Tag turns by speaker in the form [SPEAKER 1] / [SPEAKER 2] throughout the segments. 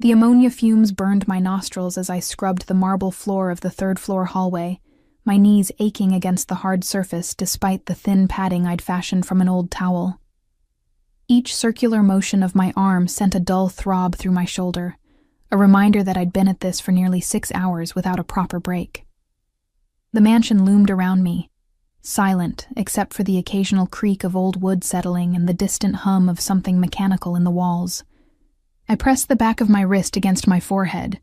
[SPEAKER 1] The ammonia fumes burned my nostrils as I scrubbed the marble floor of the third-floor hallway, my knees aching against the hard surface despite the thin padding I'd fashioned from an old towel. Each circular motion of my arm sent a dull throb through my shoulder, a reminder that I'd been at this for nearly 6 hours without a proper break. The mansion loomed around me, silent except for the occasional creak of old wood settling and the distant hum of something mechanical in the walls. I pressed the back of my wrist against my forehead,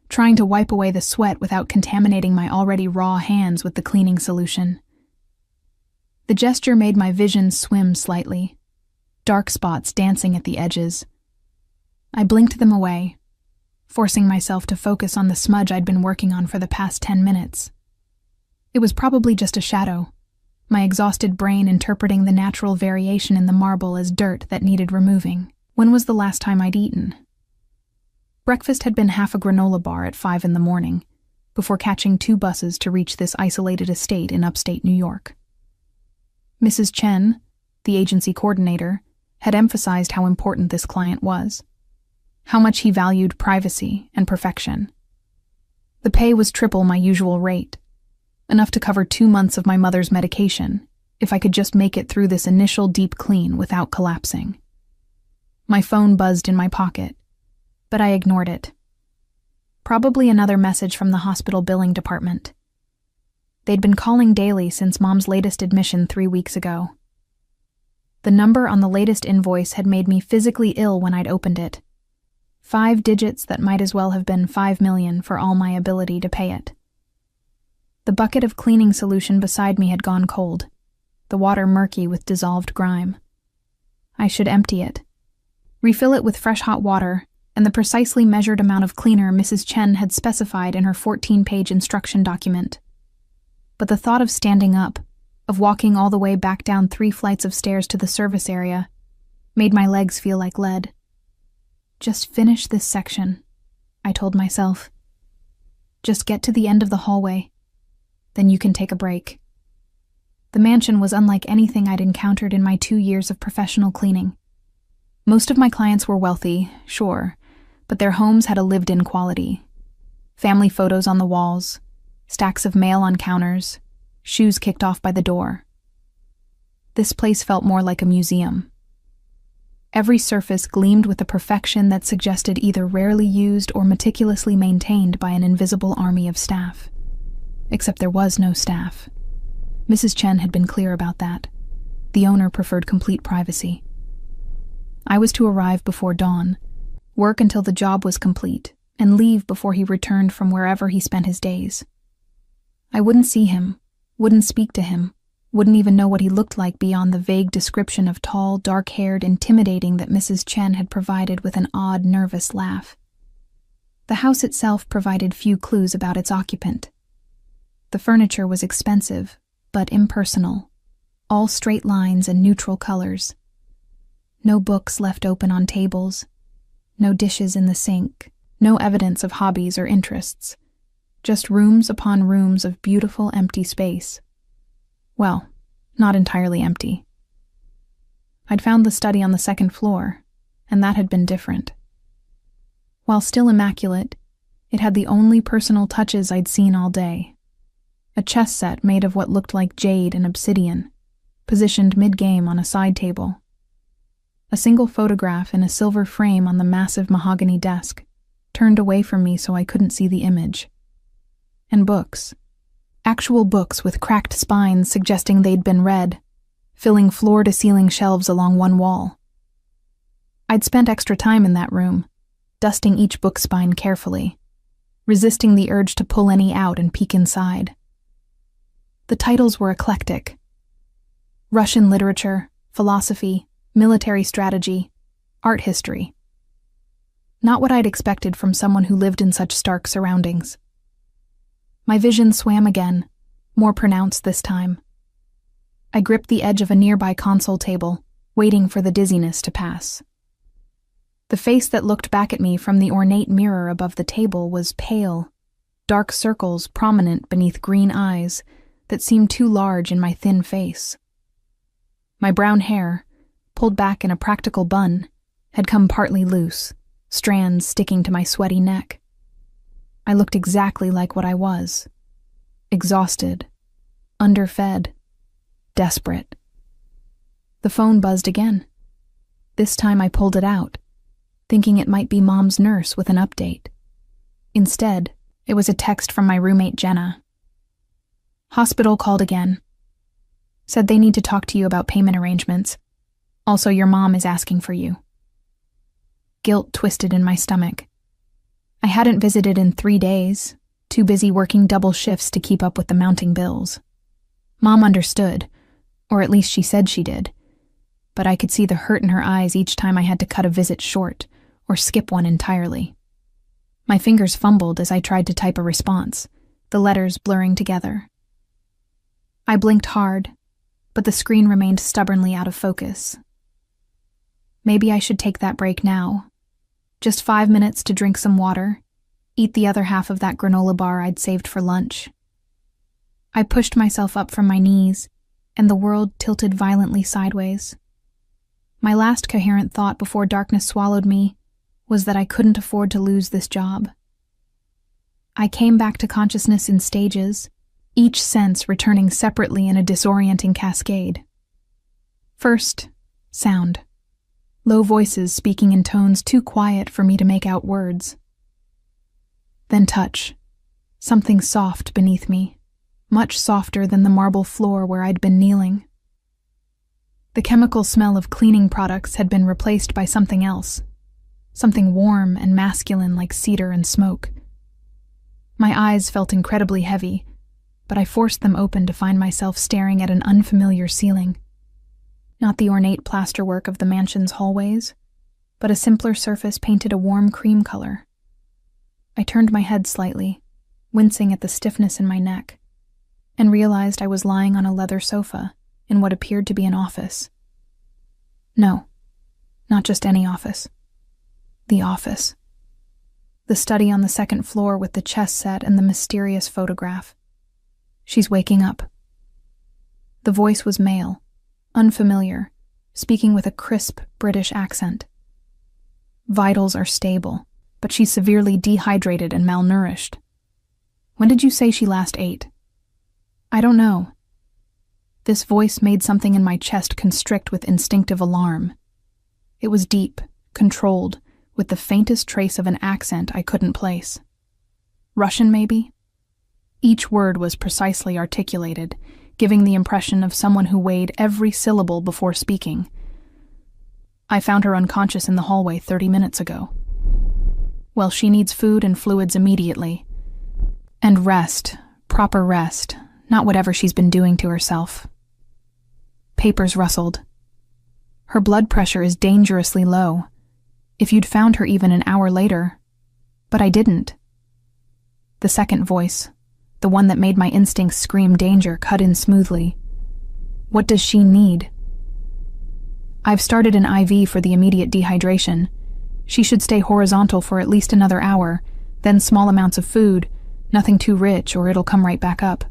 [SPEAKER 1] trying to wipe away the sweat without contaminating my already raw hands with the cleaning solution. The gesture made my vision swim slightly, dark spots dancing at the edges. I blinked them away, forcing myself to focus on the smudge I'd been working on for the past 10 minutes. It was probably just a shadow, my exhausted brain interpreting the natural variation in the marble as dirt that needed removing. When was the last time I'd eaten? Breakfast had been half a granola bar at 5 in the morning, before catching 2 buses to reach this isolated estate in upstate New York. Mrs. Chen, the agency coordinator, had emphasized how important this client was, how much he valued privacy and perfection. The pay was triple my usual rate, enough to cover 2 months of my mother's medication, if I could just make it through this initial deep clean without collapsing. My phone buzzed in my pocket, but I ignored it. Probably another message from the hospital billing department. They'd been calling daily since Mom's latest admission 3 weeks ago. The number on the latest invoice had made me physically ill when I'd opened it. 5 digits that might as well have been 5 million for all my ability to pay it. The bucket of cleaning solution beside me had gone cold, the water murky with dissolved grime. I should empty it, refill it with fresh hot water, and the precisely measured amount of cleaner Mrs. Chen had specified in her 14-page instruction document. But the thought of standing up, of walking all the way back down 3 flights of stairs to the service area, made my legs feel like lead. Just finish this section, I told myself. Just get to the end of the hallway. Then you can take a break. The mansion was unlike anything I'd encountered in my 2 years of professional cleaning. Most of my clients were wealthy, sure, but their homes had a lived-in quality. Family photos on the walls, stacks of mail on counters, shoes kicked off by the door. This place felt more like a museum. Every surface gleamed with a perfection that suggested either rarely used or meticulously maintained by an invisible army of staff. Except there was no staff. Mrs. Chen had been clear about that. The owner preferred complete privacy. I was to arrive before dawn, work until the job was complete, and leave before he returned from wherever he spent his days. I wouldn't see him, wouldn't speak to him, wouldn't even know what he looked like beyond the vague description of tall, dark-haired, intimidating that Mrs. Chen had provided with an odd, nervous laugh. The house itself provided few clues about its occupant. The furniture was expensive, but impersonal, all straight lines and neutral colors. No books left open on tables, no dishes in the sink, no evidence of hobbies or interests, just rooms upon rooms of beautiful empty space. Well, not entirely empty. I'd found the study on the 2nd floor, and that had been different. While still immaculate, it had the only personal touches I'd seen all day. A chess set made of what looked like jade and obsidian, positioned mid-game on a side table. A single photograph in a silver frame on the massive mahogany desk, turned away from me so I couldn't see the image. And books. Actual books with cracked spines suggesting they'd been read, filling floor-to-ceiling shelves along one wall. I'd spent extra time in that room, dusting each book spine carefully, resisting the urge to pull any out and peek inside. The titles were eclectic. Russian literature, philosophy, military strategy, art history. Not what I'd expected from someone who lived in such stark surroundings. My vision swam again, more pronounced this time. I gripped the edge of a nearby console table, waiting for the dizziness to pass. The face that looked back at me from the ornate mirror above the table was pale, dark circles prominent beneath green eyes that seemed too large in my thin face. My brown hair, pulled back in a practical bun, had come partly loose, strands sticking to my sweaty neck. I looked exactly like what I was. Exhausted, underfed, desperate. The phone buzzed again. This time I pulled it out, thinking it might be Mom's nurse with an update. Instead, it was a text from my roommate Jenna. Hospital called again. Said they need to talk to you about payment arrangements. Also, your mom is asking for you. Guilt twisted in my stomach. I hadn't visited in 3 days, too busy working double shifts to keep up with the mounting bills. Mom understood, or at least she said she did, but I could see the hurt in her eyes each time I had to cut a visit short or skip one entirely. My fingers fumbled as I tried to type a response, the letters blurring together. I blinked hard, but the screen remained stubbornly out of focus. Maybe I should take that break now. Just 5 minutes to drink some water, eat the other half of that granola bar I'd saved for lunch. I pushed myself up from my knees, and the world tilted violently sideways. My last coherent thought before darkness swallowed me was that I couldn't afford to lose this job. I came back to consciousness in stages, each sense returning separately in a disorienting cascade. First, sound. Low voices speaking in tones too quiet for me to make out words. Then touch. Something soft beneath me, much softer than the marble floor where I'd been kneeling. The chemical smell of cleaning products had been replaced by something else, something warm and masculine like cedar and smoke. My eyes felt incredibly heavy, but I forced them open to find myself staring at an unfamiliar ceiling. Not the ornate plasterwork of the mansion's hallways, but a simpler surface painted a warm cream color. I turned my head slightly, wincing at the stiffness in my neck, and realized I was lying on a leather sofa in what appeared to be an office. No, not just any office. The office. The study on the second floor with the chess set and the mysterious photograph. She's waking up. The voice was male, unfamiliar, speaking with a crisp British accent. Vitals are stable, but she's severely dehydrated and malnourished. When did you say she last ate? I don't know. This voice made something in my chest constrict with instinctive alarm. It was deep, controlled, with the faintest trace of an accent I couldn't place. Russian, maybe? Each word was precisely articulated, giving the impression of someone who weighed every syllable before speaking. I found her unconscious in the hallway 30 minutes ago. Well, she needs food and fluids immediately. And rest, proper rest, not whatever she's been doing to herself. Papers rustled. Her blood pressure is dangerously low. If you'd found her even an hour later. But I didn't. The second voice, the one that made my instincts scream danger, cut in smoothly. What does she need? I've started an IV for the immediate dehydration. She should stay horizontal for at least another hour, then small amounts of food, nothing too rich or it'll come right back up.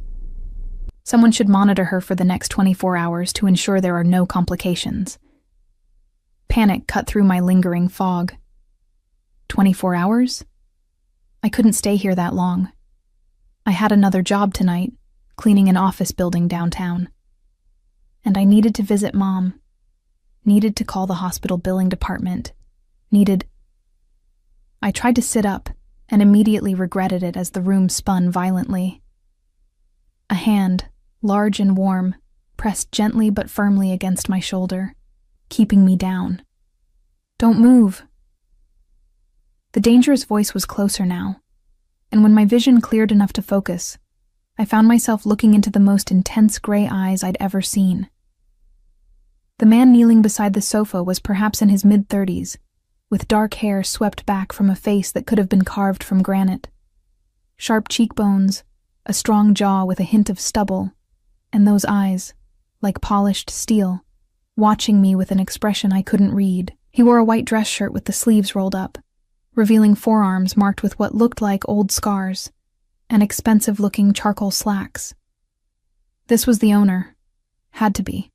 [SPEAKER 1] Someone should monitor her for the next 24 hours to ensure there are no complications. Panic cut through my lingering fog. 24 hours? I couldn't stay here that long. I had another job tonight, cleaning an office building downtown. And I needed to visit Mom. Needed to call the hospital billing department. I tried to sit up and immediately regretted it as the room spun violently. A hand, large and warm, pressed gently but firmly against my shoulder, keeping me down. Don't move. The dangerous voice was closer now, and when my vision cleared enough to focus, I found myself looking into the most intense gray eyes I'd ever seen. The man kneeling beside the sofa was perhaps in his mid-30s, with dark hair swept back from a face that could have been carved from granite. Sharp cheekbones, a strong jaw with a hint of stubble, and those eyes, like polished steel, watching me with an expression I couldn't read. He wore a white dress shirt with the sleeves rolled up, revealing forearms marked with what looked like old scars, and expensive-looking charcoal slacks. This was the owner. Had to be.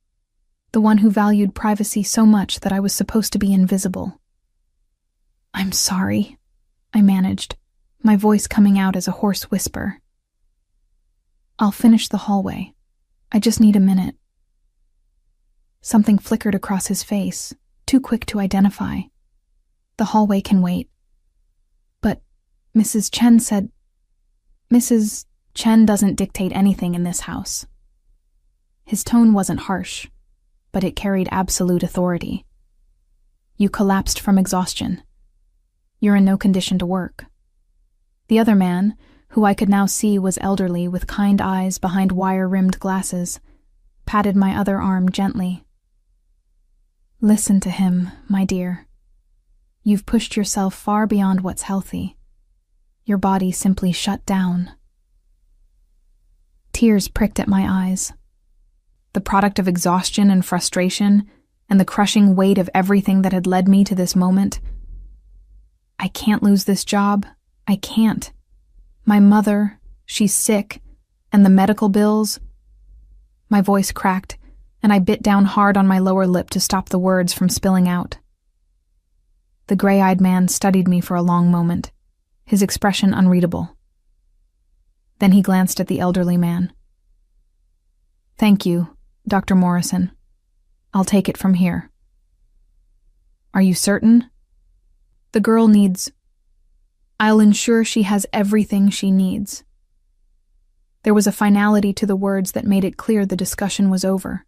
[SPEAKER 1] The one who valued privacy so much that I was supposed to be invisible. I'm sorry, I managed, my voice coming out as a hoarse whisper. I'll finish the hallway. I just need a minute. Something flickered across his face, too quick to identify. The hallway can wait. But Mrs. Chen said... Mrs. Chen doesn't dictate anything in this house. His tone wasn't harsh, but it carried absolute authority. You collapsed from exhaustion. You're in no condition to work. The other man, who I could now see was elderly with kind eyes behind wire-rimmed glasses, patted my other arm gently. Listen to him, my dear. You've pushed yourself far beyond what's healthy. Your body simply shut down. Tears pricked at my eyes. The product of exhaustion and frustration, and the crushing weight of everything that had led me to this moment. I can't lose this job. I can't. My mother, she's sick, and the medical bills. My voice cracked, and I bit down hard on my lower lip to stop the words from spilling out. The gray-eyed man studied me for a long moment, his expression unreadable. Then he glanced at the elderly man. Thank you, Dr. Morrison. I'll take it from here. Are you certain? The girl needs... I'll ensure she has everything she needs. There was a finality to the words that made it clear the discussion was over.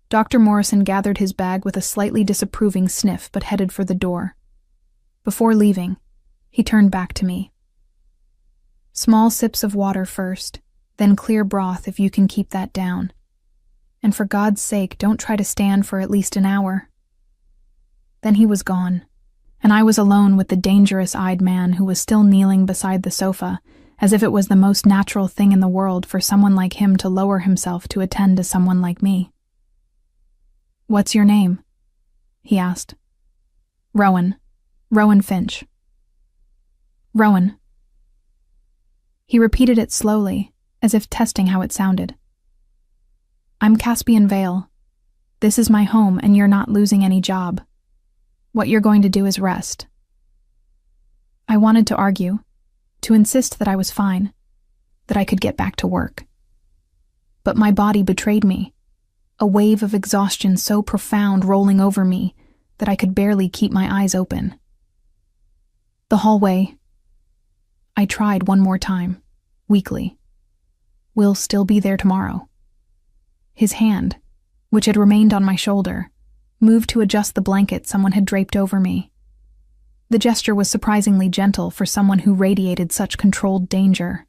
[SPEAKER 1] Dr. Morrison gathered his bag with a slightly disapproving sniff but headed for the door. Before leaving, he turned back to me. Small sips of water first, then clear broth if you can keep that down. And for God's sake, don't try to stand for at least an hour. Then he was gone, and I was alone with the dangerous-eyed man who was still kneeling beside the sofa, as if it was the most natural thing in the world for someone like him to lower himself to attend to someone like me. What's your name? He asked. Rowan. Rowan Finch. Rowan. He repeated it slowly, as if testing how it sounded. I'm Caspian Vale. This is my home, and you're not losing any job. What you're going to do is rest. I wanted to argue, to insist that I was fine, that I could get back to work. But my body betrayed me, a wave of exhaustion so profound rolling over me that I could barely keep my eyes open. The hallway. I tried one more time, weakly. Will still be there tomorrow. His hand, which had remained on my shoulder, moved to adjust the blanket someone had draped over me. The gesture was surprisingly gentle for someone who radiated such controlled danger.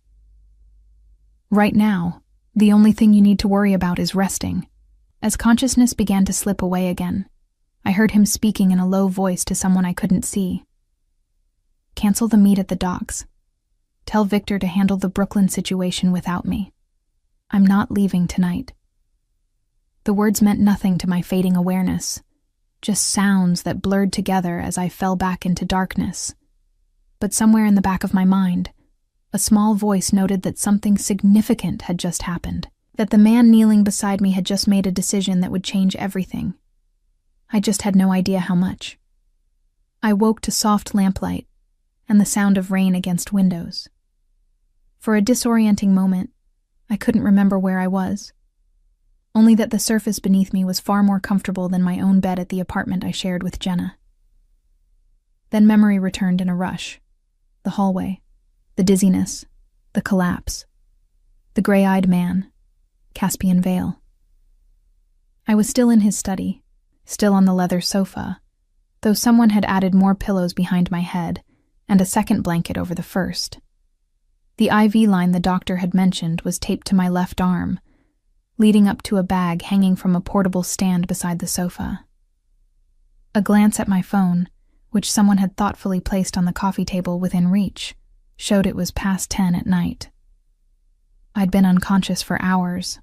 [SPEAKER 1] Right now, the only thing you need to worry about is resting. As consciousness began to slip away again, I heard him speaking in a low voice to someone I couldn't see. Cancel the meet at the docks. Tell Victor to handle the Brooklyn situation without me. I'm not leaving tonight. The words meant nothing to my fading awareness, just sounds that blurred together as I fell back into darkness. But somewhere in the back of my mind, a small voice noted that something significant had just happened, that the man kneeling beside me had just made a decision that would change everything. I just had no idea how much. I woke to soft lamplight and the sound of rain against windows. For a disorienting moment, I couldn't remember where I was, only that the surface beneath me was far more comfortable than my own bed at the apartment I shared with Jenna. Then memory returned in a rush. The hallway, the dizziness, the collapse, the gray-eyed man, Caspian Vale. I was still in his study, still on the leather sofa, though someone had added more pillows behind my head and a second blanket over the first. The IV line the doctor had mentioned was taped to my left arm, leading up to a bag hanging from a portable stand beside the sofa. A glance at my phone, which someone had thoughtfully placed on the coffee table within reach, showed it was past 10 at night. I'd been unconscious for hours.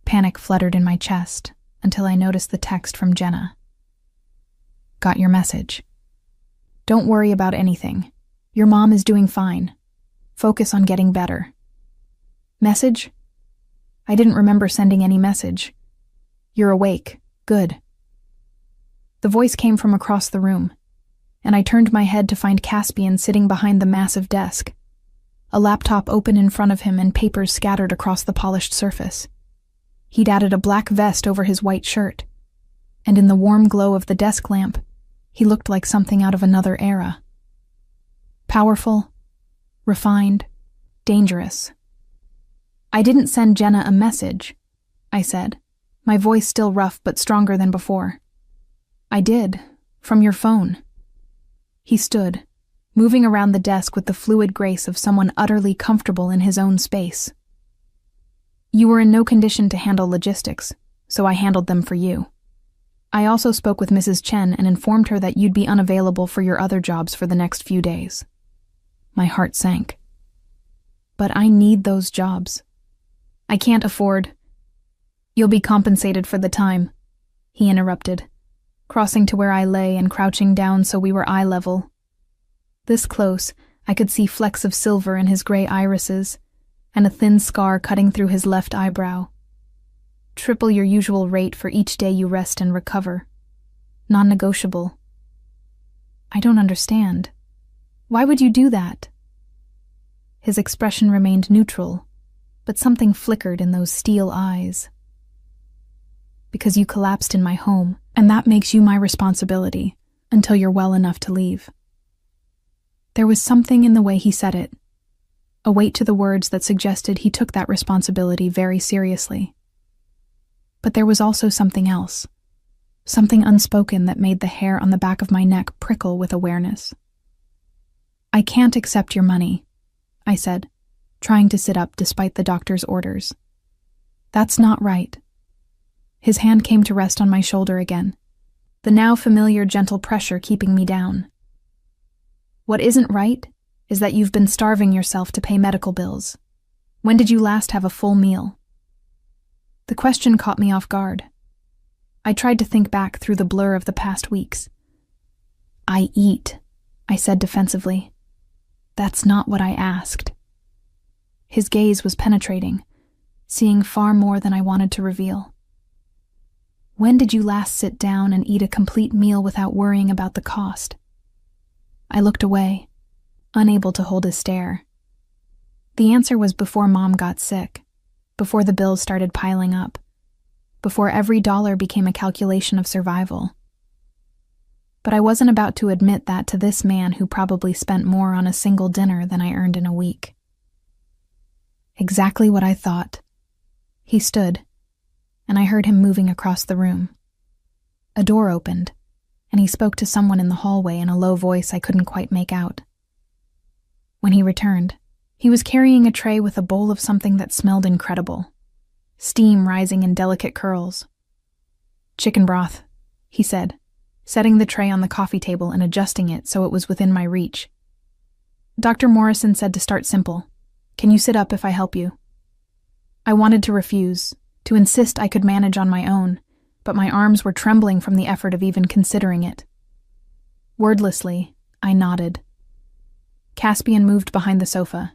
[SPEAKER 1] Panic fluttered in my chest until I noticed the text from Jenna. Got your message. Don't worry about anything. Your mom is doing fine. Focus on getting better. Message? I didn't remember sending any message. You're awake. Good. The voice came from across the room, and I turned my head to find Caspian sitting behind the massive desk, a laptop open in front of him and papers scattered across the polished surface. He'd added a black vest over his white shirt, and in the warm glow of the desk lamp, he looked like something out of another era. Powerful, refined, dangerous. "I didn't send Jenna a message," I said, my voice still rough but stronger than before. "I did, from your phone." He stood, moving around the desk with the fluid grace of someone utterly comfortable in his own space. "You were in no condition to handle logistics, so I handled them for you. I also spoke with Mrs. Chen and informed her that you'd be unavailable for your other jobs for the next few days." My heart sank. "But I need those jobs. I can't afford—" "You'll be compensated for the time," he interrupted, crossing to where I lay and crouching down so we were eye level. This close, I could see flecks of silver in his gray irises and a thin scar cutting through his left eyebrow. "Triple your usual rate for each day you rest and recover. Non-negotiable." "I don't understand. Why would you do that?" His expression remained neutral, but something flickered in those steel eyes. "Because you collapsed in my home, and that makes you my responsibility until you're well enough to leave." There was something in the way he said it, a weight to the words that suggested he took that responsibility very seriously. But there was also something else, something unspoken that made the hair on the back of my neck prickle with awareness. "I can't accept your money," I said, trying to sit up despite the doctor's orders. "That's not right." His hand came to rest on my shoulder again, the now familiar gentle pressure keeping me down. "What isn't right is that you've been starving yourself to pay medical bills. When did you last have a full meal?" The question caught me off guard. I tried to think back through the blur of the past weeks. "I eat," I said defensively. "That's not what I asked." His gaze was penetrating, seeing far more than I wanted to reveal. "When did you last sit down and eat a complete meal without worrying about the cost?" I looked away, unable to hold his stare. The answer was before Mom got sick, before the bills started piling up, before every dollar became a calculation of survival. But I wasn't about to admit that to this man who probably spent more on a single dinner than I earned in a week. Exactly what I thought. He stood, and I heard him moving across the room. A door opened, and he spoke to someone in the hallway in a low voice I couldn't quite make out. When he returned, he was carrying a tray with a bowl of something that smelled incredible, steam rising in delicate curls. "Chicken broth," he said, setting the tray on the coffee table and adjusting it so it was within my reach. "Dr. Morrison said to start simple. Can you sit up if I help you?" I wanted to refuse, to insist I could manage on my own, but my arms were trembling from the effort of even considering it. Wordlessly, I nodded. Caspian moved behind the sofa,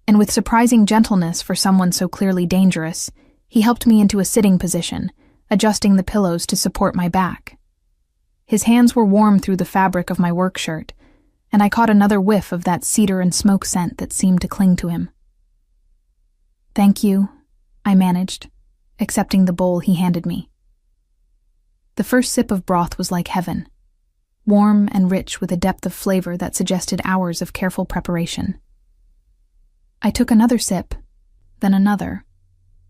[SPEAKER 1] and with surprising gentleness for someone so clearly dangerous, he helped me into a sitting position, adjusting the pillows to support my back. His hands were warm through the fabric of my work shirt, and I caught another whiff of that cedar and smoke scent that seemed to cling to him. "Thank you," I managed, accepting the bowl he handed me. The first sip of broth was like heaven, warm and rich with a depth of flavor that suggested hours of careful preparation. I took another sip, then another,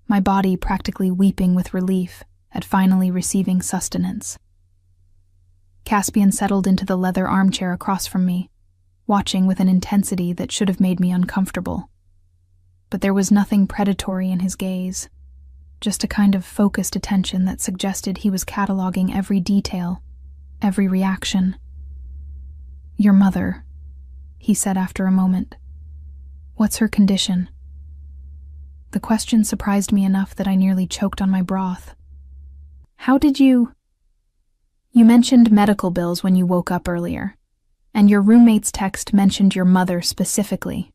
[SPEAKER 1] my body practically weeping with relief at finally receiving sustenance. Caspian settled into the leather armchair across from me, watching with an intensity that should have made me uncomfortable. But there was nothing predatory in his gaze, just a kind of focused attention that suggested he was cataloging every detail, every reaction. "Your mother," he said after a moment. "What's her condition?" The question surprised me enough that I nearly choked on my broth. "How did you—" "You mentioned medical bills when you woke up earlier, and your roommate's text mentioned your mother specifically."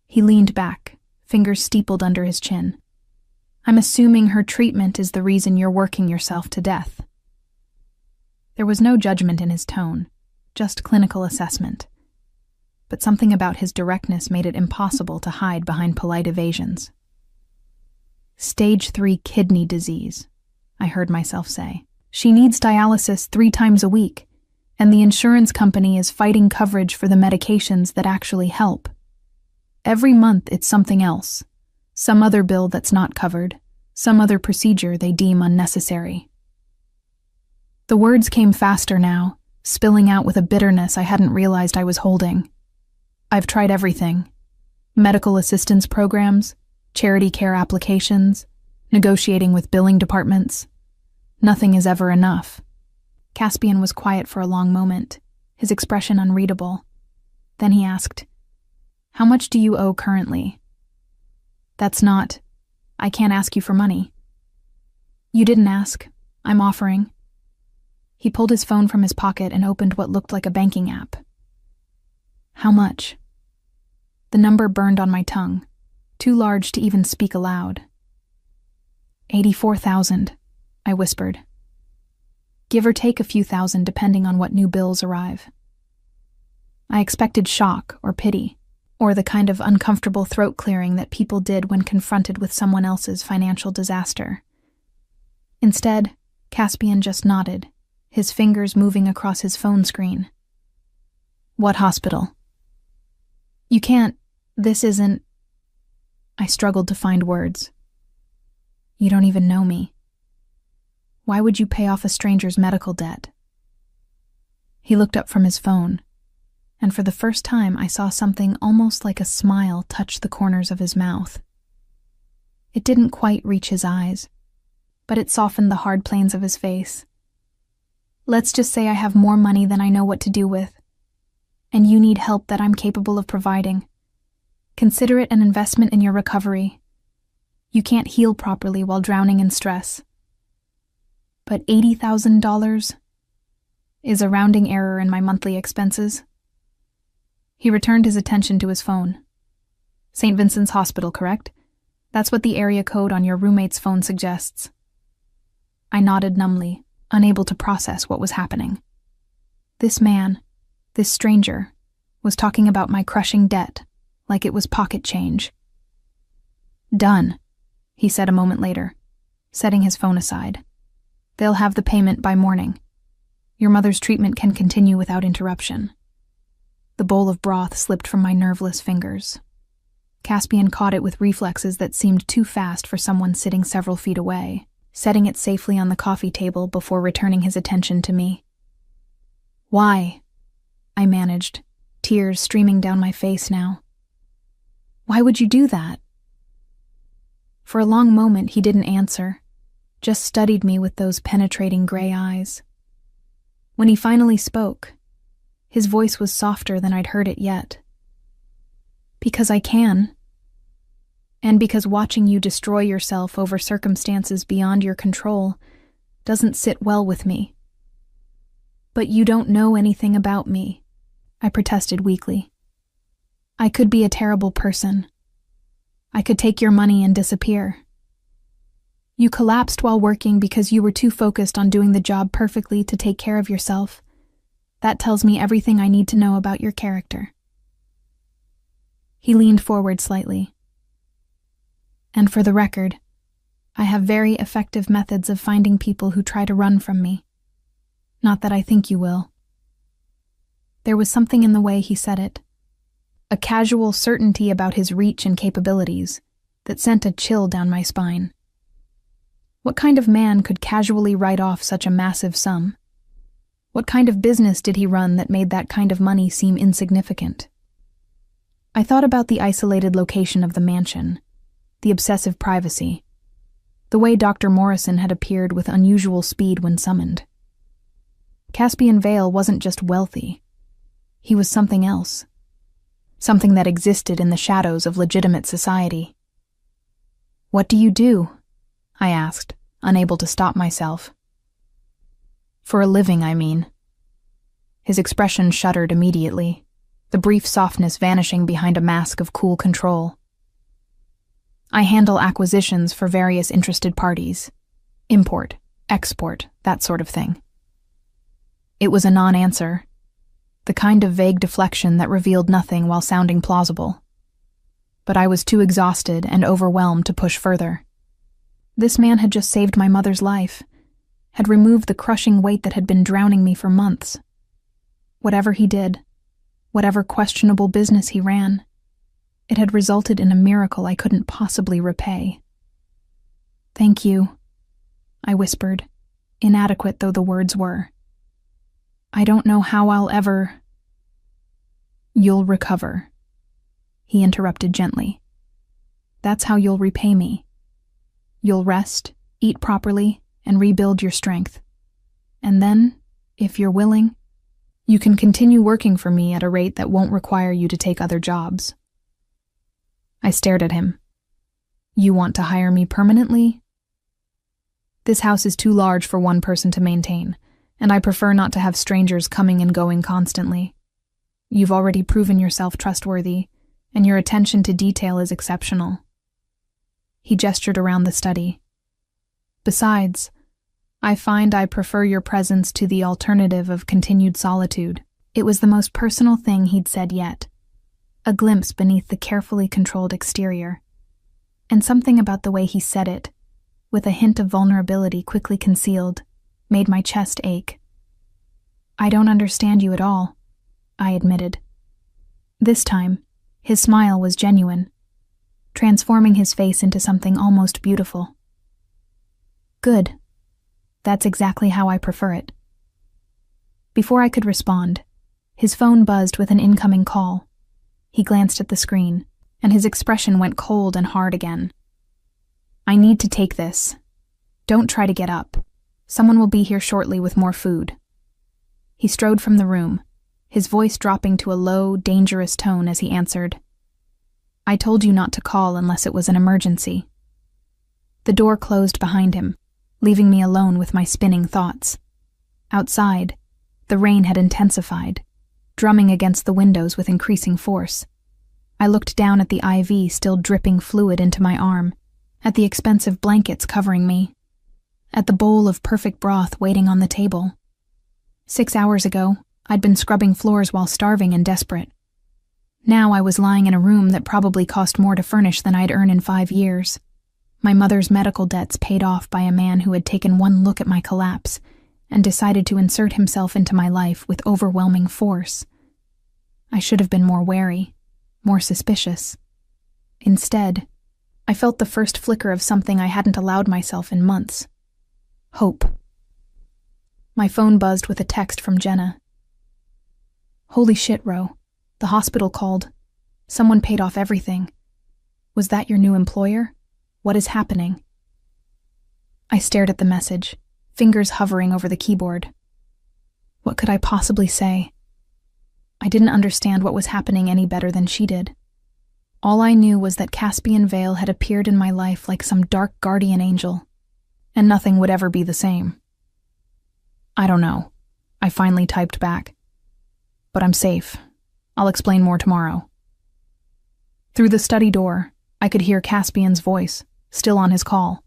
[SPEAKER 1] He leaned back, fingers steepled under his chin. "I'm assuming her treatment is the reason you're working yourself to death." There was no judgment in his tone, just clinical assessment. But something about his directness made it impossible to hide behind polite evasions. Stage 3 kidney disease, I heard myself say. She needs dialysis 3 times a week, and the insurance company is fighting coverage for the medications that actually help. Every month it's something else, some other bill that's not covered, some other procedure they deem unnecessary. The words came faster now, spilling out with a bitterness I hadn't realized I was holding. I've tried everything. Medical assistance programs, charity care applications, negotiating with billing departments. Nothing is ever enough. Caspian was quiet for a long moment, his expression unreadable. Then he asked, "How much do you owe currently?" I can't ask you for money." "You didn't ask. I'm offering." He pulled his phone from his pocket and opened what looked like a banking app. "How much?" The number burned on my tongue, too large to even speak aloud. 84,000, I whispered. Give or take a few thousand depending on what new bills arrive. I expected shock or pity, or the kind of uncomfortable throat clearing that people did when confronted with someone else's financial disaster. Instead, Caspian just nodded, his fingers moving across his phone screen. "What hospital?" "You can't, this isn't..." I struggled to find words. "You don't even know me. Why would you pay off a stranger's medical debt?" He looked up from his phone, and for the first time I saw something almost like a smile touch the corners of his mouth. It didn't quite reach his eyes, but it softened the hard planes of his face. "Let's just say I have more money than I know what to do with, and you need help that I'm capable of providing. Consider it an investment in your recovery. You can't heal properly while drowning in stress. But $80,000 is a rounding error in my monthly expenses." He returned his attention to his phone. "St. Vincent's Hospital, correct? That's what the area code on your roommate's phone suggests." I nodded numbly, unable to process what was happening. This man, this stranger, was talking about my crushing debt like it was pocket change. "Done," he said a moment later, setting his phone aside. "They'll have the payment by morning. Your mother's treatment can continue without interruption." The bowl of broth slipped from my nerveless fingers. Caspian caught it with reflexes that seemed too fast for someone sitting several feet away, setting it safely on the coffee table before returning his attention to me. "Why?" I managed, tears streaming down my face now. "Why would you do that?" For a long moment he didn't answer, just studied me with those penetrating gray eyes. When he finally spoke, his voice was softer than I'd heard it yet. "Because I can. And because watching you destroy yourself over circumstances beyond your control doesn't sit well with me." "But you don't know anything about me," I protested weakly. "I could be a terrible person. I could take your money and disappear. You collapsed while working because you were too focused on doing the job perfectly to take care of yourself. That tells me everything I need to know about your character." He leaned forward slightly. "And for the record, I have very effective methods of finding people who try to run from me. Not that I think you will." There was something in the way he said it, a casual certainty about his reach and capabilities that sent a chill down my spine. What kind of man could casually write off such a massive sum? What kind of business did he run that made that kind of money seem insignificant? I thought about the isolated location of the mansion, the obsessive privacy, the way Dr. Morrison had appeared with unusual speed when summoned. Caspian Vale wasn't just wealthy. He was something else. Something that existed in the shadows of legitimate society. "What do you do?" I asked, unable to stop myself. "For a living, I mean." His expression shuddered immediately, the brief softness vanishing behind a mask of cool control. "I handle acquisitions for various interested parties. Import, export, that sort of thing." It was a non-answer. the kind of vague deflection that revealed nothing while sounding plausible. But I was too exhausted and overwhelmed to push further. This man had just saved my mother's life, had removed the crushing weight that had been drowning me for months. Whatever he did, whatever questionable business he ran, it had resulted in a miracle I couldn't possibly repay. "Thank you," I whispered, inadequate though the words were. "I don't know how I'll ever—" "You'll recover," he interrupted gently. "That's how you'll repay me. You'll rest, eat properly, and rebuild your strength. And then, if you're willing, you can continue working for me at a rate that won't require you to take other jobs." I stared at him. "You want to hire me permanently?" "This house is too large for one person to maintain, and I prefer not to have strangers coming and going constantly. You've already proven yourself trustworthy, and your attention to detail is exceptional." He gestured around the study. "Besides, I find I prefer your presence to the alternative of continued solitude." It was the most personal thing he'd said yet, a glimpse beneath the carefully controlled exterior. And something about the way he said it, with a hint of vulnerability quickly concealed, made my chest ache. "I don't understand you at all," I admitted. This time, his smile was genuine, transforming his face into something almost beautiful. "Good. That's exactly how I prefer it." Before I could respond, his phone buzzed with an incoming call. He glanced at the screen, and his expression went cold and hard again. "I need to take this. Don't try to get up. Someone will be here shortly with more food." He strode from the room, his voice dropping to a low, dangerous tone as he answered, "I told you not to call unless it was an emergency." The door closed behind him, leaving me alone with my spinning thoughts. Outside, the rain had intensified, drumming against the windows with increasing force. I looked down at the IV still dripping fluid into my arm, at the expensive blankets covering me, at the bowl of perfect broth waiting on the table. 6 hours ago, I'd been scrubbing floors while starving and desperate. Now I was lying in a room that probably cost more to furnish than I'd earn in 5 years. My mother's medical debts paid off by a man who had taken one look at my collapse and decided to insert himself into my life with overwhelming force. I should have been more wary, more suspicious. Instead, I felt the first flicker of something I hadn't allowed myself in months. Hope. My phone buzzed with a text from Jenna. "Holy shit, Ro. The hospital called. Someone paid off everything. Was that your new employer? What is happening?" I stared at the message, fingers hovering over the keyboard. What could I possibly say? I didn't understand what was happening any better than she did. All I knew was that Caspian Vale had appeared in my life like some dark guardian angel, and nothing would ever be the same. "I don't know," I finally typed back. "But I'm safe. I'll explain more tomorrow." Through the study door, I could hear Caspian's voice, still on his call.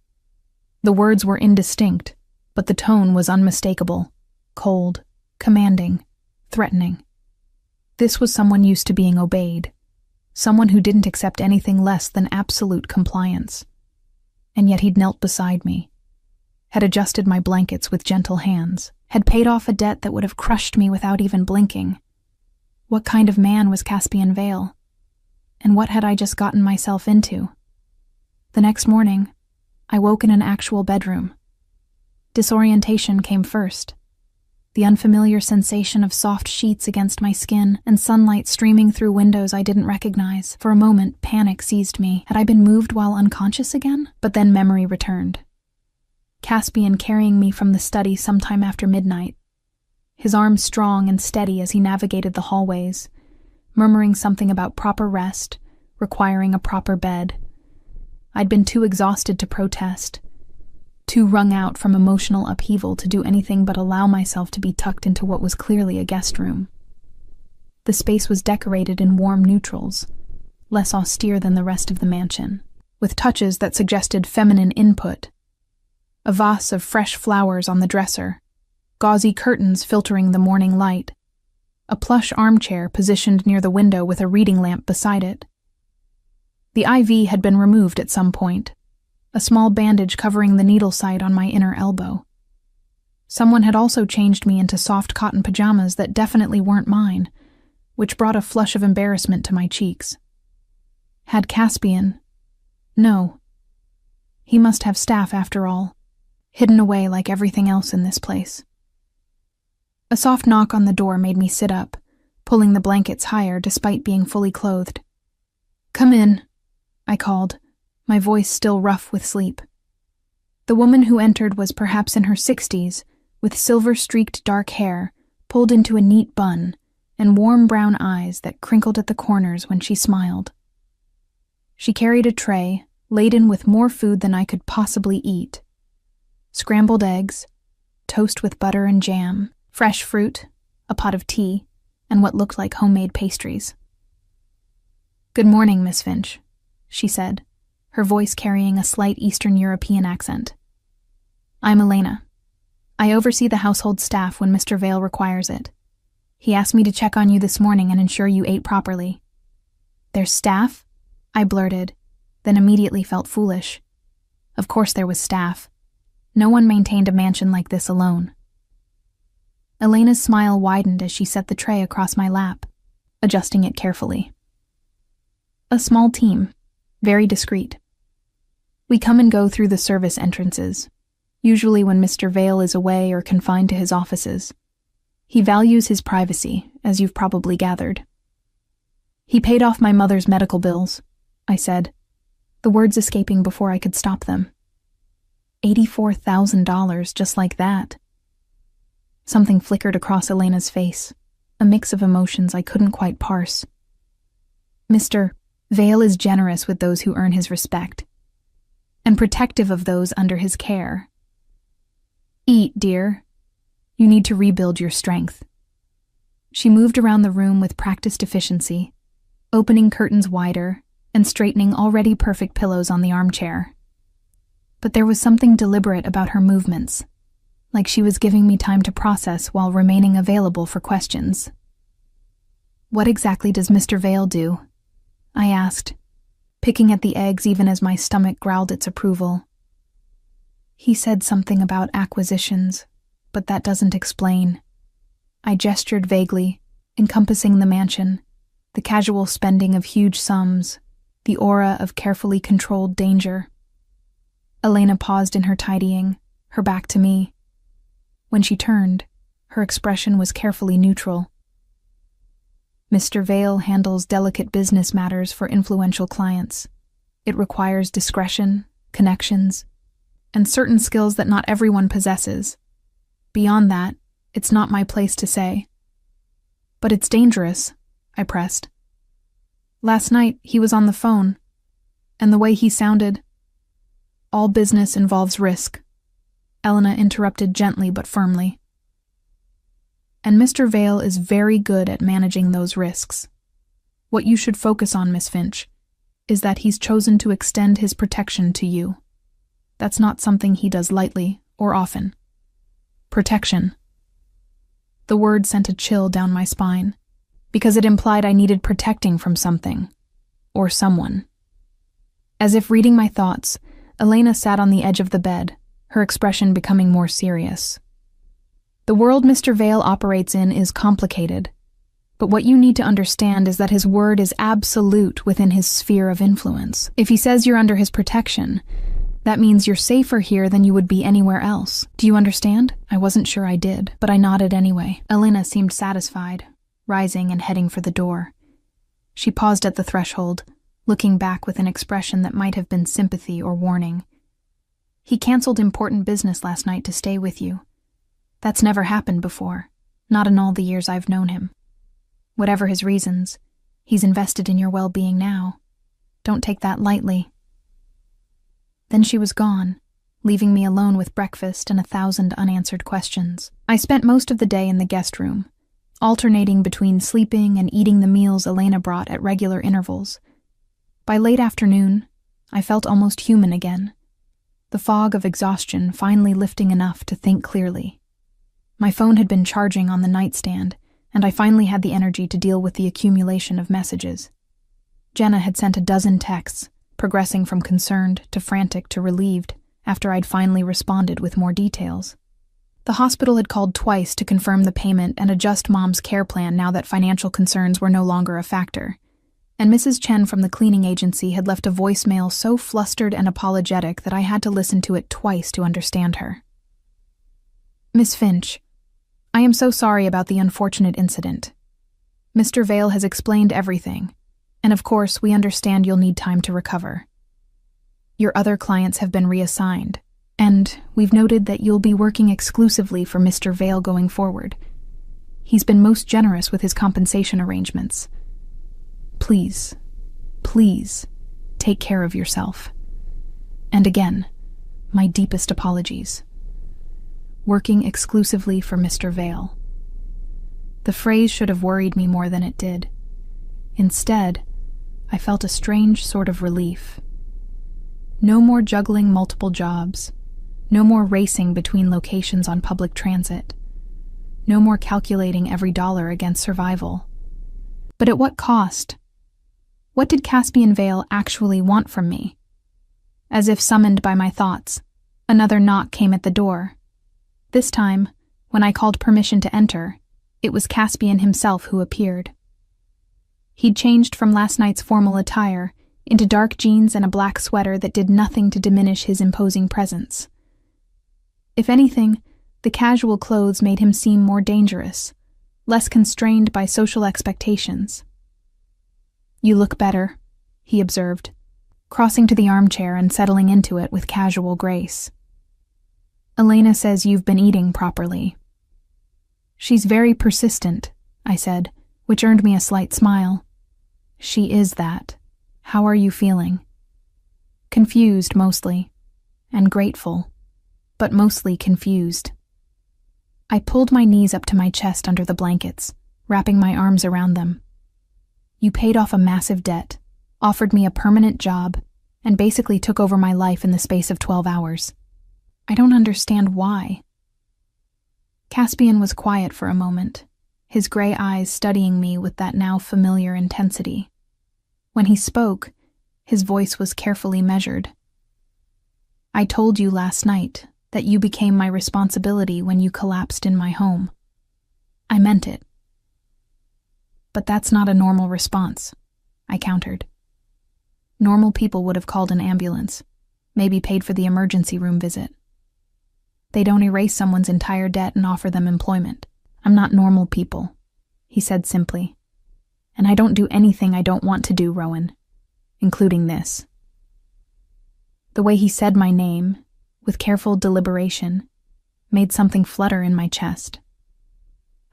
[SPEAKER 1] The words were indistinct, but the tone was unmistakable, cold, commanding, threatening. This was someone used to being obeyed, someone who didn't accept anything less than absolute compliance. And yet he'd knelt beside me, had adjusted my blankets with gentle hands, had paid off a debt that would have crushed me without even blinking. What kind of man was Caspian Vale? And what had I just gotten myself into? The next morning, I woke in an actual bedroom. Disorientation came first. The unfamiliar sensation of soft sheets against my skin and sunlight streaming through windows I didn't recognize. For a moment, panic seized me. Had I been moved while unconscious again? But then memory returned. Caspian carrying me from the study sometime after midnight, his arms strong and steady as he navigated the hallways, murmuring something about proper rest, requiring a proper bed. I'd been too exhausted to protest, too wrung out from emotional upheaval to do anything but allow myself to be tucked into what was clearly a guest room. The space was decorated in warm neutrals, less austere than the rest of the mansion, with touches that suggested feminine input. A vase of fresh flowers on the dresser, gauzy curtains filtering the morning light, a plush armchair positioned near the window with a reading lamp beside it. The IV had been removed at some point, a small bandage covering the needle site on my inner elbow. Someone had also changed me into soft cotton pajamas that definitely weren't mine, which brought a flush of embarrassment to my cheeks. Had Caspian? No. He must have staff after all, hidden away like everything else in this place. A soft knock on the door made me sit up, pulling the blankets higher despite being fully clothed. "Come in," I called, my voice still rough with sleep. The woman who entered was perhaps in her 60s, with silver-streaked dark hair pulled into a neat bun and warm brown eyes that crinkled at the corners when she smiled. She carried a tray laden with more food than I could possibly eat. Scrambled eggs, toast with butter and jam, fresh fruit, a pot of tea, and what looked like homemade pastries. "Good morning, Miss Finch," she said, her voice carrying a slight Eastern European accent. "I'm Elena. I oversee the household staff when Mr. Vale requires it. He asked me to check on you this morning and ensure you ate properly." "There's staff?" I blurted, then immediately felt foolish. Of course there was staff. No one maintained a mansion like this alone. Elena's smile widened as she set the tray across my lap, adjusting it carefully. "A small team, very discreet. We come and go through the service entrances, usually when Mr. Vale is away or confined to his offices. He values his privacy, as you've probably gathered." "He paid off my mother's medical bills," I said, the words escaping before I could stop them. $84,000 just like that. Something flickered across Elena's face, a mix of emotions I couldn't quite parse. "Mr. Vale is generous with those who earn his respect, and protective of those under his care. Eat, dear. You need to rebuild your strength." She moved around the room with practiced efficiency, opening curtains wider and straightening already perfect pillows on the armchair. But there was something deliberate about her movements, like she was giving me time to process while remaining available for questions. "What exactly does Mr. Vale do?" I asked, picking at the eggs even as my stomach growled its approval. "He said something about acquisitions, but that doesn't explain." I gestured vaguely, encompassing the mansion, the casual spending of huge sums, the aura of carefully controlled danger. Elena paused in her tidying, her back to me. When she turned, her expression was carefully neutral. "Mr. Vale handles delicate business matters for influential clients. It requires discretion, connections, and certain skills that not everyone possesses. Beyond that, it's not my place to say." "But it's dangerous," I pressed. "Last night, he was on the phone, and the way he sounded—" "All business involves risk," Elena interrupted gently but firmly. "And Mr. Vale is very good at managing those risks. What you should focus on, Miss Finch, is that he's chosen to extend his protection to you. That's not something he does lightly or often. Protection." The word sent a chill down my spine, because it implied I needed protecting from something, or someone. As if reading my thoughts, Elena sat on the edge of the bed, her expression becoming more serious. "The world Mr. Vale operates in is complicated, but what you need to understand is that his word is absolute within his sphere of influence. If he says you're under his protection, that means you're safer here than you would be anywhere else. Do you understand?" I wasn't sure I did, but I nodded anyway. Elena seemed satisfied, rising and heading for the door. She paused at the threshold, looking back with an expression that might have been sympathy or warning. "He canceled important business last night to stay with you. That's never happened before, not in all the years I've known him. Whatever his reasons, he's invested in your well-being now. Don't take that lightly." Then she was gone, leaving me alone with breakfast and 1,000 unanswered questions. I spent most of the day in the guest room, alternating between sleeping and eating the meals Elena brought at regular intervals. By late afternoon, I felt almost human again, the fog of exhaustion finally lifting enough to think clearly. My phone had been charging on the nightstand, and I finally had the energy to deal with the accumulation of messages. Jenna had sent a dozen texts, progressing from concerned to frantic to relieved, after I'd finally responded with more details. The hospital had called twice to confirm the payment and adjust Mom's care plan now that financial concerns were no longer a factor, and Mrs. Chen from the cleaning agency had left a voicemail so flustered and apologetic that I had to listen to it twice to understand her. Miss Finch, I am so sorry about the unfortunate incident. Mr. Vale has explained everything, and of course we understand you'll need time to recover. Your other clients have been reassigned, and we've noted that you'll be working exclusively for Mr. Vale going forward. He's been most generous with his compensation arrangements. Please, please, take care of yourself. And again, my deepest apologies. Working exclusively for Mr. Vale. The phrase should have worried me more than it did. Instead, I felt a strange sort of relief. No more juggling multiple jobs. No more racing between locations on public transit. No more calculating every dollar against survival. But at what cost? What did Caspian Vale actually want from me? As if summoned by my thoughts, another knock came at the door. This time, when I called permission to enter, it was Caspian himself who appeared. He'd changed from last night's formal attire into dark jeans and a black sweater that did nothing to diminish his imposing presence. If anything, the casual clothes made him seem more dangerous, less constrained by social expectations. You look better, he observed, crossing to the armchair and settling into it with casual grace. Elena says you've been eating properly. She's very persistent, I said, which earned me a slight smile. She is that. How are you feeling? Confused mostly, and grateful, but mostly confused. I pulled my knees up to my chest under the blankets, wrapping my arms around them. You paid off a massive debt, offered me a permanent job, and basically took over my life in the space of 12 hours. I don't understand why. Caspian was quiet for a moment, his gray eyes studying me with that now familiar intensity. When he spoke, his voice was carefully measured. I told you last night that you became my responsibility when you collapsed in my home. I meant it. But that's not a normal response, I countered. Normal people would have called an ambulance, maybe paid for the emergency room visit. They don't erase someone's entire debt and offer them employment. I'm not normal people, he said simply. And I don't do anything I don't want to do, Rowan, including this. The way he said my name, with careful deliberation, made something flutter in my chest.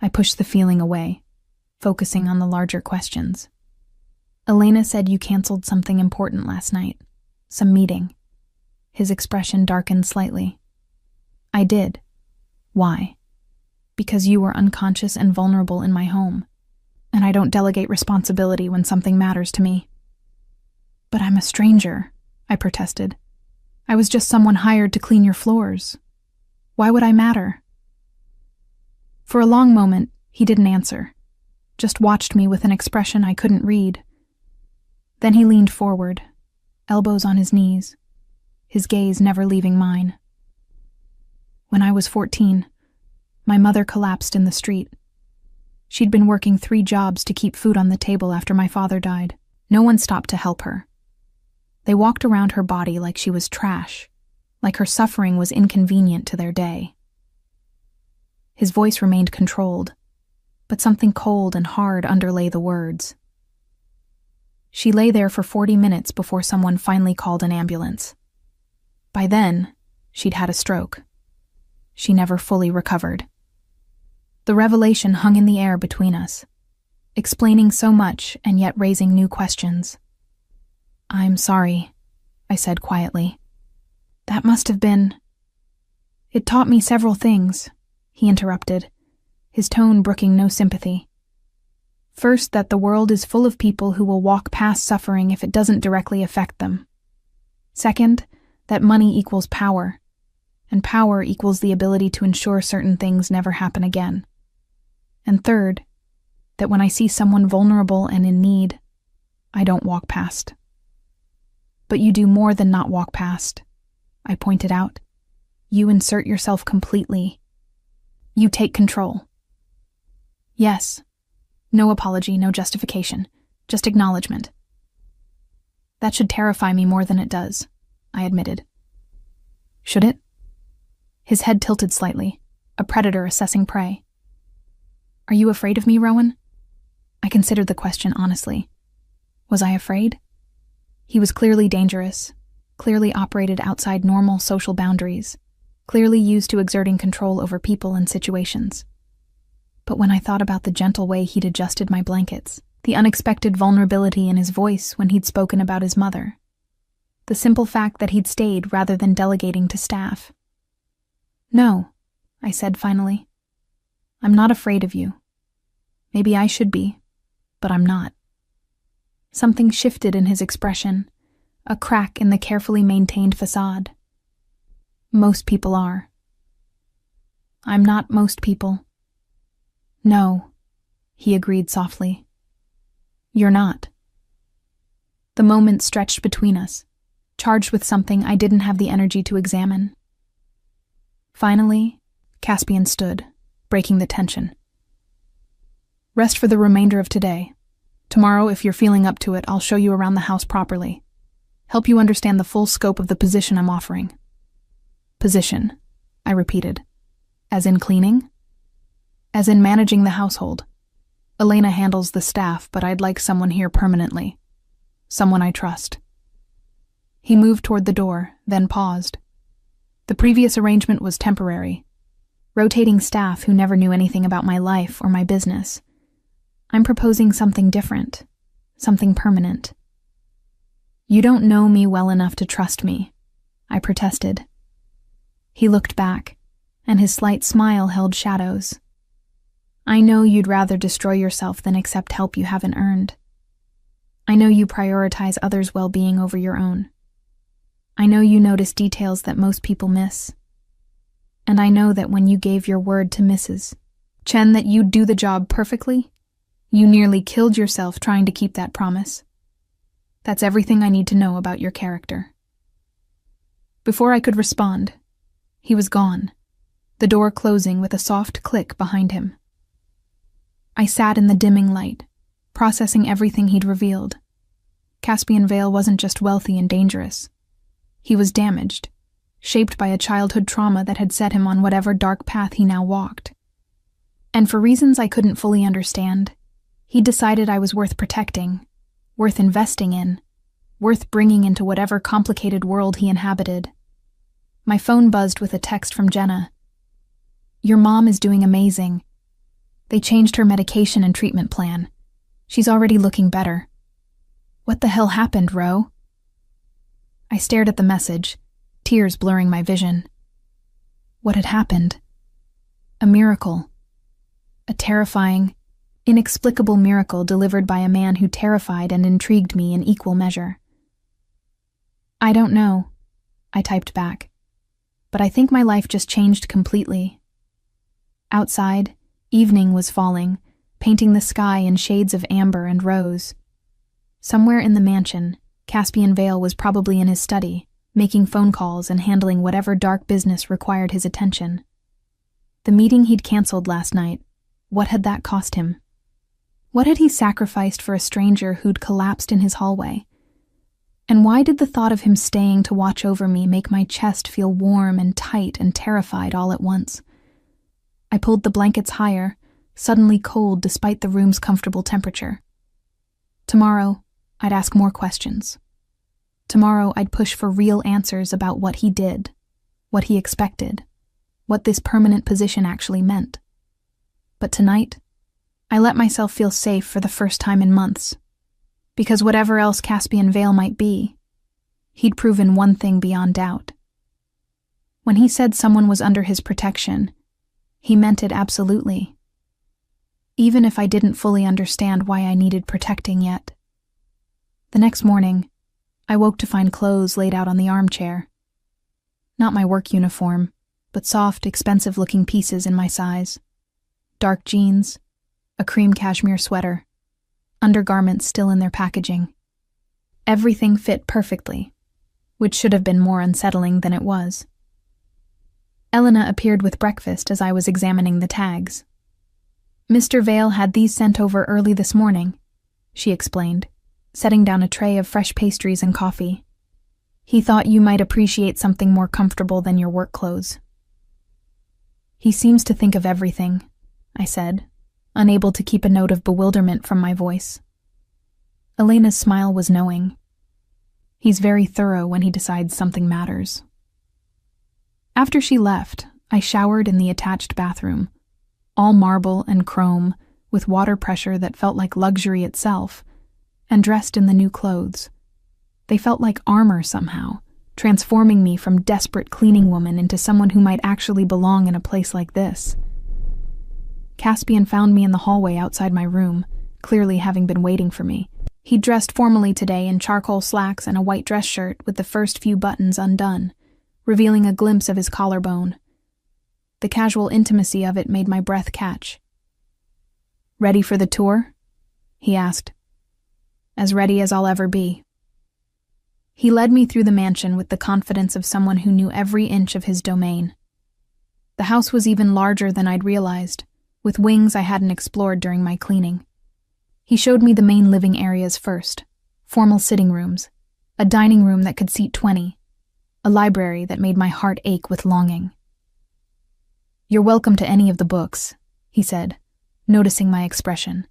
[SPEAKER 1] I pushed the feeling away, focusing on the larger questions. Elena said you canceled something important last night, some meeting. His expression darkened slightly. I did. Why? Because you were unconscious and vulnerable in my home, and I don't delegate responsibility when something matters to me. But I'm a stranger, I protested. I was just someone hired to clean your floors. Why would I matter? For a long moment, he didn't answer, just watched me with an expression I couldn't read. Then he leaned forward, elbows on his knees, his gaze never leaving mine. When I was 14, my mother collapsed in the street. She'd been working 3 jobs to keep food on the table after my father died. No one stopped to help her. They walked around her body like she was trash, like her suffering was inconvenient to their day. His voice remained controlled, but something cold and hard underlay the words. She lay there for 40 minutes before someone finally called an ambulance. By then, she'd had a stroke. She never fully recovered. The revelation hung in the air between us, explaining so much and yet raising new questions. I'm sorry, I said quietly. That must have been... It taught me several things, he interrupted, his tone brooking no sympathy. First, that the world is full of people who will walk past suffering if it doesn't directly affect them. Second, that money equals power, and power equals the ability to ensure certain things never happen again. And third, that when I see someone vulnerable and in need, I don't walk past. But you do more than not walk past, I pointed out. You insert yourself completely. You take control. Yes. No apology, no justification, just acknowledgement. That should terrify me more than it does, I admitted. Should it? His head tilted slightly, a predator assessing prey. Are you afraid of me, Rowan? I considered the question honestly. Was I afraid? He was clearly dangerous, clearly operated outside normal social boundaries, clearly used to exerting control over people and situations. But when I thought about the gentle way he'd adjusted my blankets, the unexpected vulnerability in his voice when he'd spoken about his mother, the simple fact that he'd stayed rather than delegating to staff. No, I said finally. I'm not afraid of you. Maybe I should be, but I'm not. Something shifted in his expression, a crack in the carefully maintained facade. Most people are. I'm not most people. No, he agreed softly. You're not. The moment stretched between us, charged with something I didn't have the energy to examine. Finally, Caspian stood, breaking the tension. Rest for the remainder of today. Tomorrow, if you're feeling up to it, I'll show you around the house properly. Help you understand the full scope of the position I'm offering. Position, I repeated. As in cleaning? As in managing the household. Elena handles the staff, but I'd like someone here permanently. Someone I trust. He moved toward the door, then paused. The previous arrangement was temporary. Rotating staff who never knew anything about my life or my business. I'm proposing something different. Something permanent. You don't know me well enough to trust me, I protested. He looked back, and his slight smile held shadows. I know you'd rather destroy yourself than accept help you haven't earned. I know you prioritize others' well-being over your own. I know you notice details that most people miss. And I know that when you gave your word to Mrs. Chen that you'd do the job perfectly, you nearly killed yourself trying to keep that promise. That's everything I need to know about your character. Before I could respond, he was gone, the door closing with a soft click behind him. I sat in the dimming light, processing everything he'd revealed. Caspian Vale wasn't just wealthy and dangerous. He was damaged, shaped by a childhood trauma that had set him on whatever dark path he now walked. And for reasons I couldn't fully understand, he decided I was worth protecting, worth investing in, worth bringing into whatever complicated world he inhabited. My phone buzzed with a text from Jenna. Your mom is doing amazing. They changed her medication and treatment plan. She's already looking better. What the hell happened, Ro? I stared at the message, tears blurring my vision. What had happened? A miracle. A terrifying, inexplicable miracle delivered by a man who terrified and intrigued me in equal measure. I don't know, I typed back, but I think my life just changed completely. Outside, evening was falling, painting the sky in shades of amber and rose. Somewhere in the mansion, Caspian Vale was probably in his study, making phone calls and handling whatever dark business required his attention. The meeting he'd canceled last night, what had that cost him? What had he sacrificed for a stranger who'd collapsed in his hallway? And why did the thought of him staying to watch over me make my chest feel warm and tight and terrified all at once? I pulled the blankets higher, suddenly cold despite the room's comfortable temperature. Tomorrow, I'd ask more questions. Tomorrow, I'd push for real answers about what he did, what he expected, what this permanent position actually meant. But tonight, I let myself feel safe for the first time in months, because whatever else Caspian Vale might be, he'd proven one thing beyond doubt. When he said someone was under his protection, he meant it absolutely. Even if I didn't fully understand why I needed protecting yet. The next morning, I woke to find clothes laid out on the armchair. Not my work uniform, but soft, expensive-looking pieces in my size. Dark jeans, a cream cashmere sweater, undergarments still in their packaging. Everything fit perfectly, which should have been more unsettling than it was. Elena appeared with breakfast as I was examining the tags. "Mr. Vale had these sent over early this morning," she explained, setting down a tray of fresh pastries and coffee. "He thought you might appreciate something more comfortable than your work clothes." "He seems to think of everything," I said, unable to keep a note of bewilderment from my voice. Elena's smile was knowing. "He's very thorough when he decides something matters." After she left, I showered in the attached bathroom, all marble and chrome, with water pressure that felt like luxury itself, and dressed in the new clothes. They felt like armor somehow, transforming me from desperate cleaning woman into someone who might actually belong in a place like this. Caspian found me in the hallway outside my room, clearly having been waiting for me. He'd dressed formally today in charcoal slacks and a white dress shirt with the first few buttons undone, revealing a glimpse of his collarbone. The casual intimacy of it made my breath catch. "Ready for the tour?" he asked. "As ready as I'll ever be." He led me through the mansion with the confidence of someone who knew every inch of his domain. The house was even larger than I'd realized, with wings I hadn't explored during my cleaning. He showed me the main living areas first, formal sitting rooms, a dining room that could seat 20, a library that made my heart ache with longing. "You're welcome to any of the books," he said, noticing my expression.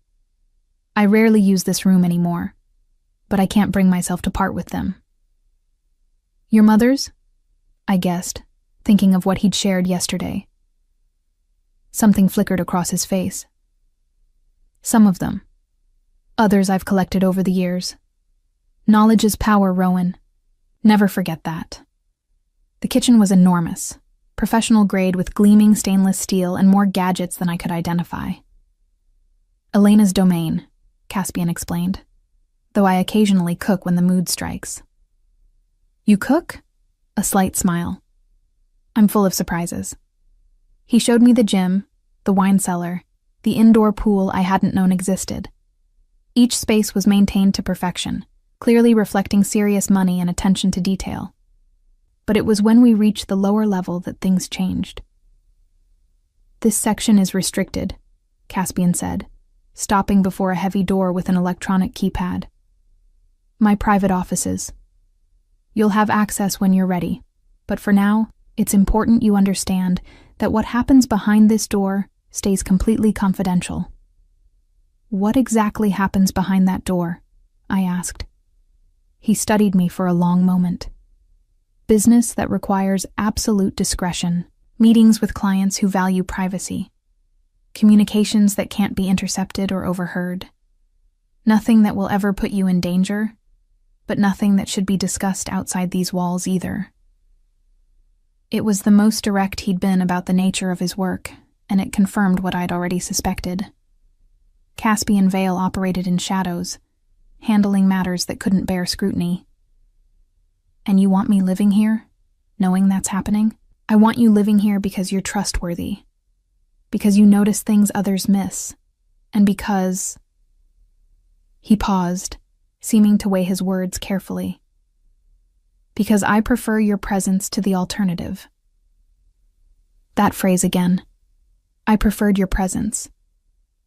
[SPEAKER 1] "I rarely use this room anymore, but I can't bring myself to part with them." "Your mother's?" I guessed, thinking of what he'd shared yesterday. Something flickered across his face. "Some of them. Others I've collected over the years. Knowledge is power, Rowan. Never forget that." The kitchen was enormous, professional grade with gleaming stainless steel and more gadgets than I could identify. "Elena's domain," Caspian explained, "though I occasionally cook when the mood strikes." "You cook?" A slight smile. "I'm full of surprises." He showed me the gym, the wine cellar, the indoor pool I hadn't known existed. Each space was maintained to perfection, clearly reflecting serious money and attention to detail. But it was when we reached the lower level that things changed. "This section is restricted," Caspian said, stopping before a heavy door with an electronic keypad. "My private offices. You'll have access when you're ready, but for now, it's important you understand that what happens behind this door stays completely confidential." "What exactly happens behind that door?" I asked. He studied me for a long moment. "Business that requires absolute discretion, meetings with clients who value privacy, communications that can't be intercepted or overheard. Nothing that will ever put you in danger, but nothing that should be discussed outside these walls either." It was the most direct he'd been about the nature of his work, and it confirmed what I'd already suspected. Caspian Vale operated in shadows, handling matters that couldn't bear scrutiny. "And you want me living here, knowing that's happening? I want you living here because you're trustworthy, because you notice things others miss, and because—" He paused, seeming to weigh his words carefully. "Because I prefer your presence to the alternative." That phrase again. I preferred your presence,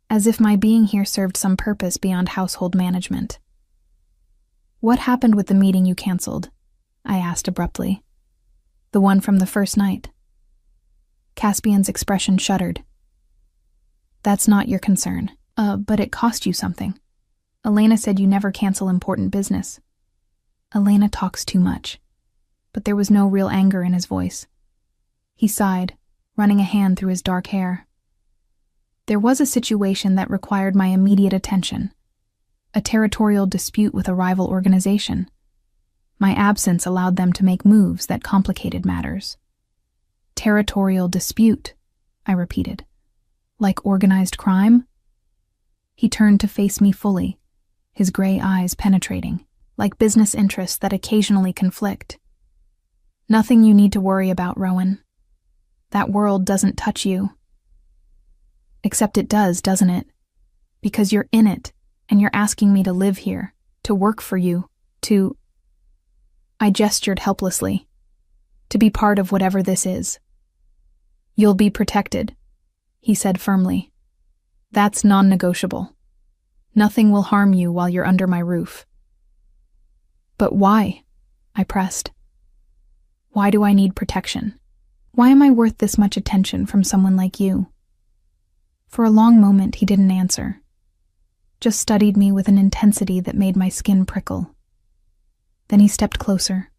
[SPEAKER 1] as if my being here served some purpose beyond household management. "What happened with the meeting you canceled?" I asked abruptly. "The one from the first night?" Caspian's expression shuddered. "That's not your concern. But it cost you something. Elena said you never cancel important business." Elena talks too much. But there was no real anger in his voice. He sighed, running a hand through his dark hair. "There was a situation that required my immediate attention. A territorial dispute with a rival organization. My absence allowed them to make moves that complicated matters." "Territorial dispute," I repeated. "Like organized crime?" He turned to face me fully, his gray eyes penetrating, like business interests that occasionally conflict. "Nothing you need to worry about, Rowan. That world doesn't touch you." "Except it does, doesn't it?" Because you're in it, and you're asking me to live here, to work for you, to... I gestured helplessly. To be part of whatever this is. You'll be protected, he said firmly. That's non-negotiable. Nothing will harm you while you're under my roof. But why? I pressed. Why do I need protection? Why am I worth this much attention from someone like you? For a long moment, he didn't answer. Just studied me with an intensity that made my skin prickle. Then he stepped closer,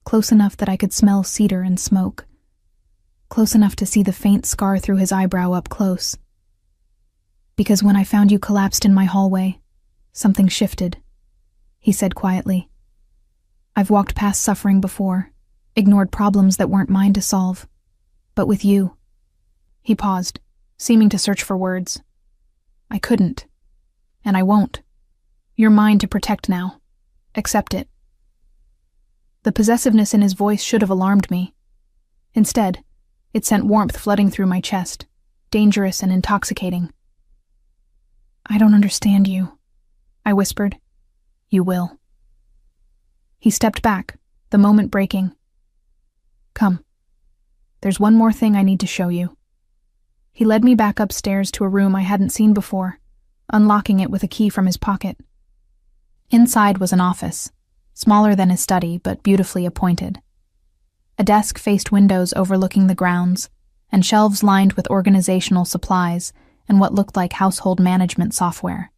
[SPEAKER 1] close enough that I could smell cedar and smoke, close enough to see the faint scar through his eyebrow up close. Because when I found you collapsed in my hallway, something shifted, he said quietly. I've walked past suffering before, ignored problems that weren't mine to solve. But with you... He paused, seeming to search for words. I couldn't. And I won't. You're mine to protect now. Accept it. The possessiveness in his voice should have alarmed me. Instead, it sent warmth flooding through my chest, dangerous and intoxicating. I don't understand you, I whispered. You will. He stepped back, the moment breaking. Come. There's one more thing I need to show you. He led me back upstairs to a room I hadn't seen before, unlocking it with a key from his pocket. Inside was an office, smaller than his study but beautifully appointed. A desk faced windows overlooking the grounds, and shelves lined with organizational supplies and what looked like household management software.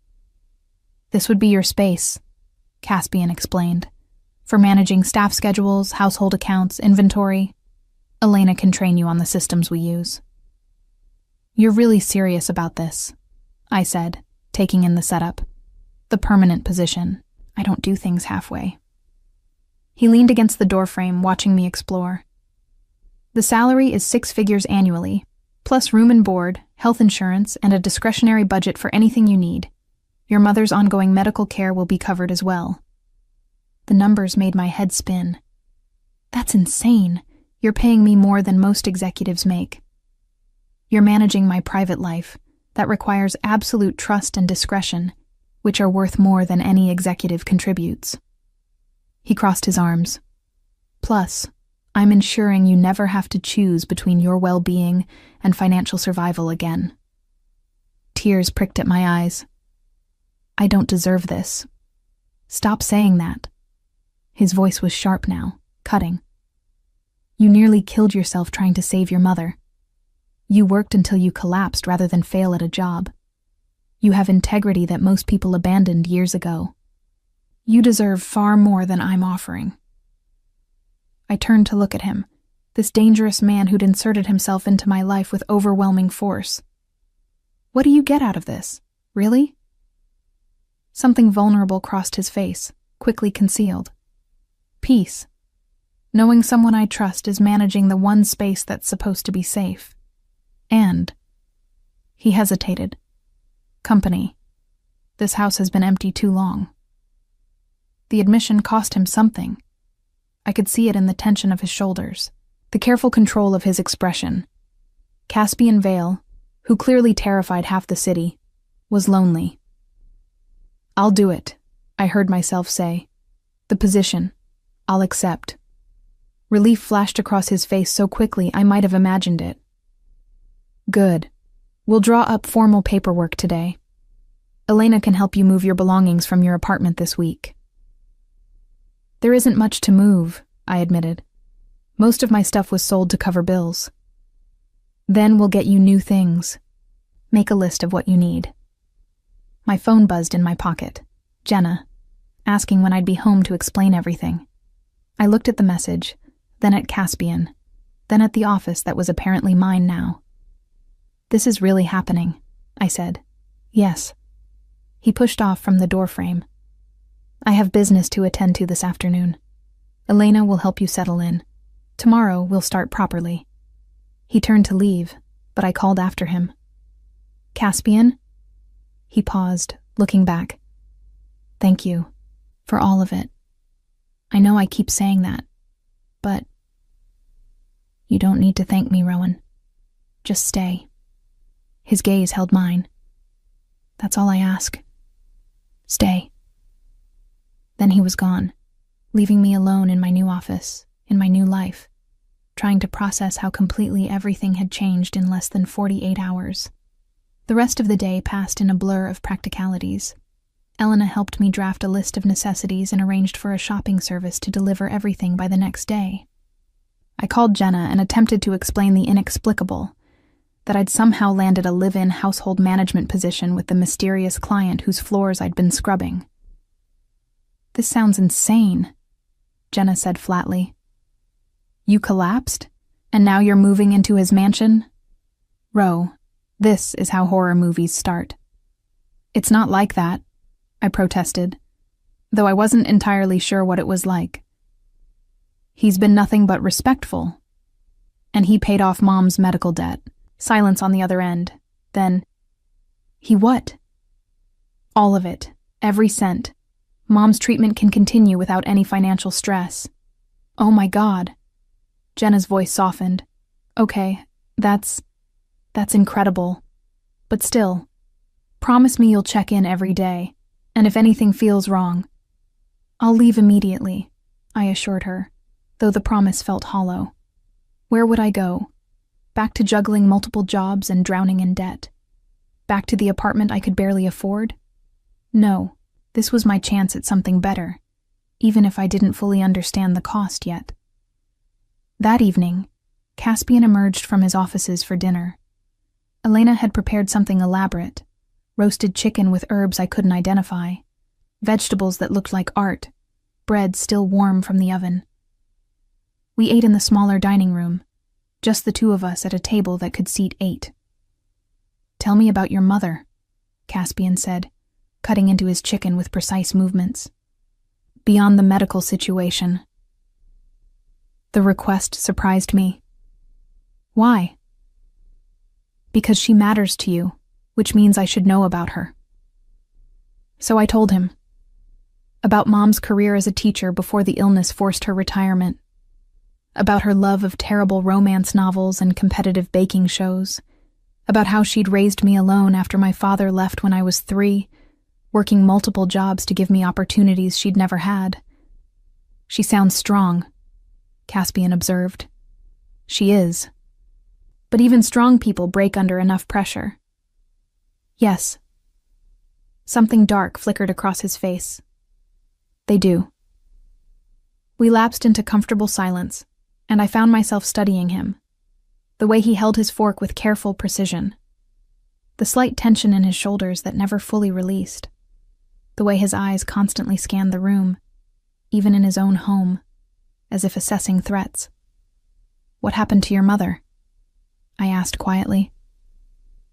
[SPEAKER 1] This would be your space, Caspian explained, for managing staff schedules, household accounts, inventory. Elena can train you on the systems we use. You're really serious about this, I said, taking in the setup. The permanent position. I don't do things halfway. He leaned against the doorframe, watching me explore. The salary is 6 figures annually, plus room and board, health insurance, and a discretionary budget for anything you need. Your mother's ongoing medical care will be covered as well. The numbers made my head spin. That's insane. You're paying me more than most executives make. You're managing my private life. That requires absolute trust and discretion, which are worth more than any executive contributes. He crossed his arms. Plus, I'm ensuring you never have to choose between your well-being and financial survival again. Tears pricked at my eyes. I don't deserve this. Stop saying that. His voice was sharp now, cutting. You nearly killed yourself trying to save your mother. You worked until you collapsed rather than fail at a job. You have integrity that most people abandoned years ago. You deserve far more than I'm offering. I turned to look at him, this dangerous man who'd inserted himself into my life with overwhelming force. What do you get out of this? Really? Something vulnerable crossed his face, quickly concealed. Peace. Knowing someone I trust is managing the one space that's supposed to be safe. And... He hesitated. Company. This house has been empty too long. The admission cost him something. I could see it in the tension of his shoulders, the careful control of his expression. Caspian Vale, who clearly terrified half the city, was lonely. I'll do it, I heard myself say. The position. I'll accept. Relief flashed across his face so quickly I might have imagined it. Good. We'll draw up formal paperwork today. Elena can help you move your belongings from your apartment this week. There isn't much to move, I admitted. Most of my stuff was sold to cover bills. Then we'll get you new things. Make a list of what you need. My phone buzzed in my pocket. Jenna, asking when I'd be home to explain everything. I looked at the message, then at Caspian, then at the office that was apparently mine now. This is really happening, I said. Yes. He pushed off from the doorframe. I have business to attend to this afternoon. Elena will help you settle in. Tomorrow we'll start properly. He turned to leave, but I called after him. Caspian? He paused, looking back. Thank you. For all of it. I know I keep saying that, but... You don't need to thank me, Rowan. Just stay. His gaze held mine. That's all I ask. Stay." Then he was gone, leaving me alone in my new office, in my new life, trying to process how completely everything had changed in less than 48 hours. The rest of the day passed in a blur of practicalities. Elena helped me draft a list of necessities and arranged for a shopping service to deliver everything by the next day. I called Jenna and attempted to explain the inexplicable, that I'd somehow landed a live-in household management position with the mysterious client whose floors I'd been scrubbing. "This sounds insane," Jenna said flatly. "You collapsed? And now you're moving into his mansion?" "Ro, this is how horror movies start." "It's not like that," I protested, though I wasn't entirely sure what it was like. "He's been nothing but respectful. And he paid off Mom's medical debt." Silence on the other end. Then, "He what?" "All of it. Every cent. Mom's treatment can continue without any financial stress." "Oh my God." Jenna's voice softened. "Okay, that's incredible. But still, promise me you'll check in every day, and if anything feels wrong." "I'll leave immediately," I assured her, though the promise felt hollow. Where would I go? Back to juggling multiple jobs and drowning in debt? Back to the apartment I could barely afford? No, this was my chance at something better, even if I didn't fully understand the cost yet. That evening, Caspian emerged from his offices for dinner. Elena had prepared something elaborate: roasted chicken with herbs I couldn't identify, vegetables that looked like art, bread still warm from the oven. We ate in the smaller dining room, just the two of us at a table that could seat 8. "Tell me about your mother," Caspian said, cutting into his chicken with precise movements. "Beyond the medical situation." The request surprised me. "Why?" "Because she matters to you, which means I should know about her." So I told him. About Mom's career as a teacher before the illness forced her retirement. About her love of terrible romance novels and competitive baking shows. About how she'd raised me alone after my father left when I was 3, working multiple jobs to give me opportunities she'd never had. "She sounds strong," Caspian observed. "She is. But even strong people break under enough pressure." "Yes." Something dark flickered across his face. "They do." We lapsed into comfortable silence, and I found myself studying him. The way he held his fork with careful precision. The slight tension in his shoulders that never fully released. The way his eyes constantly scanned the room, even in his own home, as if assessing threats. "What happened to your mother?" I asked quietly.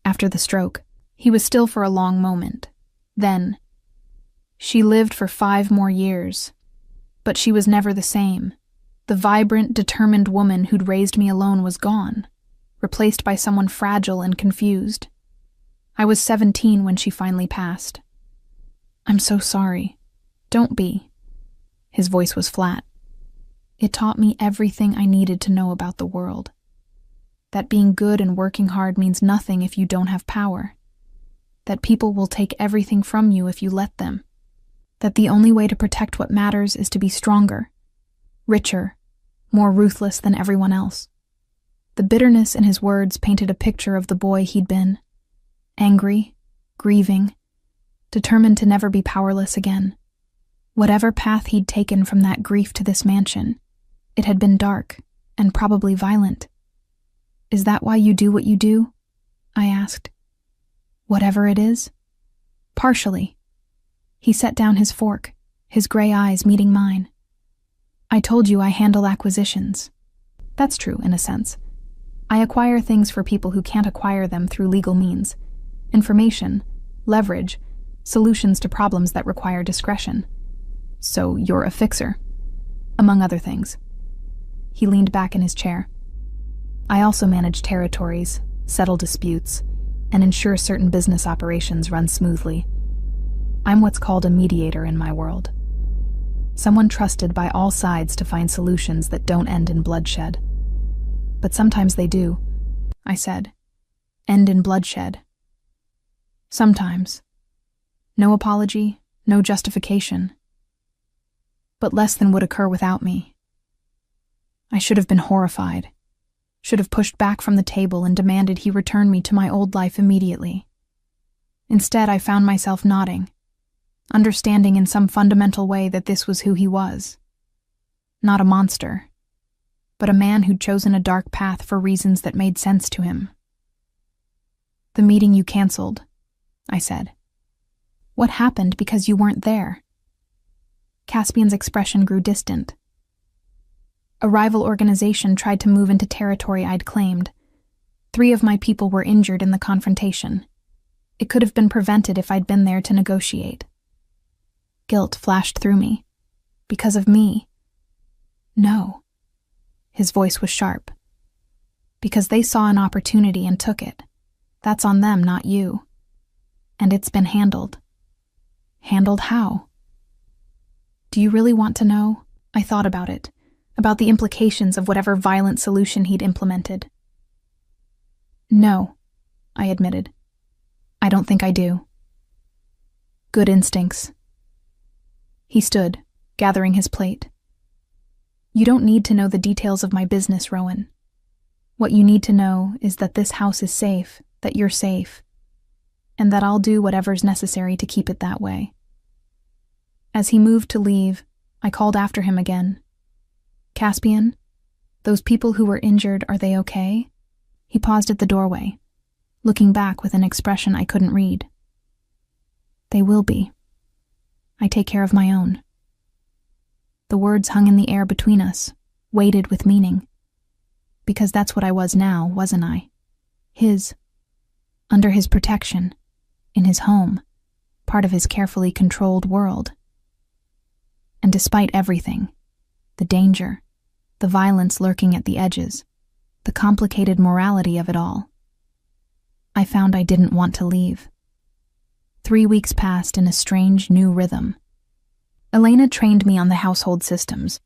[SPEAKER 1] "After the stroke." He was still for a long moment. Then, "She lived for 5 more years, but she was never the same. The vibrant, determined woman who'd raised me alone was gone, replaced by someone fragile and confused. I was 17 when she finally passed." "I'm so sorry." "Don't be." His voice was flat. "It taught me everything I needed to know about the world. That being good and working hard means nothing if you don't have power. That people will take everything from you if you let them. That the only way to protect what matters is to be stronger, richer, more ruthless than everyone else." The bitterness in his words painted a picture of the boy he'd been. Angry, grieving, determined to never be powerless again. Whatever path he'd taken from that grief to this mansion, it had been dark and probably violent. "Is that why you do what you do?" I asked. "Whatever it is?" "Partially." He set down his fork, his gray eyes meeting mine. "I told you I handle acquisitions. That's true, in a sense. I acquire things for people who can't acquire them through legal means. Information, leverage, solutions to problems that require discretion. So you're a fixer, among other things." He leaned back in his chair. "I also manage territories, settle disputes, and ensure certain business operations run smoothly. I'm what's called a mediator in my world. Someone trusted by all sides to find solutions that don't end in bloodshed. But sometimes they do," I said. "End in bloodshed." "Sometimes," No apology, no justification. But less than would occur without me. I should have been horrified, should have pushed back from the table and demanded he return me to my old life immediately. Instead, I found myself nodding, understanding in some fundamental way that this was who he was. Not a monster, but a man who'd chosen a dark path for reasons that made sense to him. "The meeting you canceled," I said. "What happened because you weren't there?" Caspian's expression grew distant. "A rival organization tried to move into territory I'd claimed. 3 of my people were injured in the confrontation. It could have been prevented if I'd been there to negotiate." Guilt flashed through me. "Because of me?" "No." His voice was sharp. "Because they saw an opportunity and took it. That's on them, not you. And it's been handled." "Handled how?" "Do you really want to know?" I thought about it, about the implications of whatever violent solution he'd implemented. "No," I admitted. "I don't think I do." "Good instincts." He stood, gathering his plate. "You don't need to know the details of my business, Rowan. What you need to know is that this house is safe, that you're safe, and that I'll do whatever's necessary to keep it that way." As he moved to leave, I called after him again. "Caspian, those people who were injured, are they okay?" He paused at the doorway, looking back with an expression I couldn't read. "They will be. I take care of my own." The words hung in the air between us, weighted with meaning. Because that's what I was now, wasn't I? His. Under his protection, in his home, part of his carefully controlled world. And despite everything, the danger, the violence lurking at the edges, the complicated morality of it all, I found I didn't want to leave. 3 weeks passed in a strange new rhythm. Elena trained me on the household systems,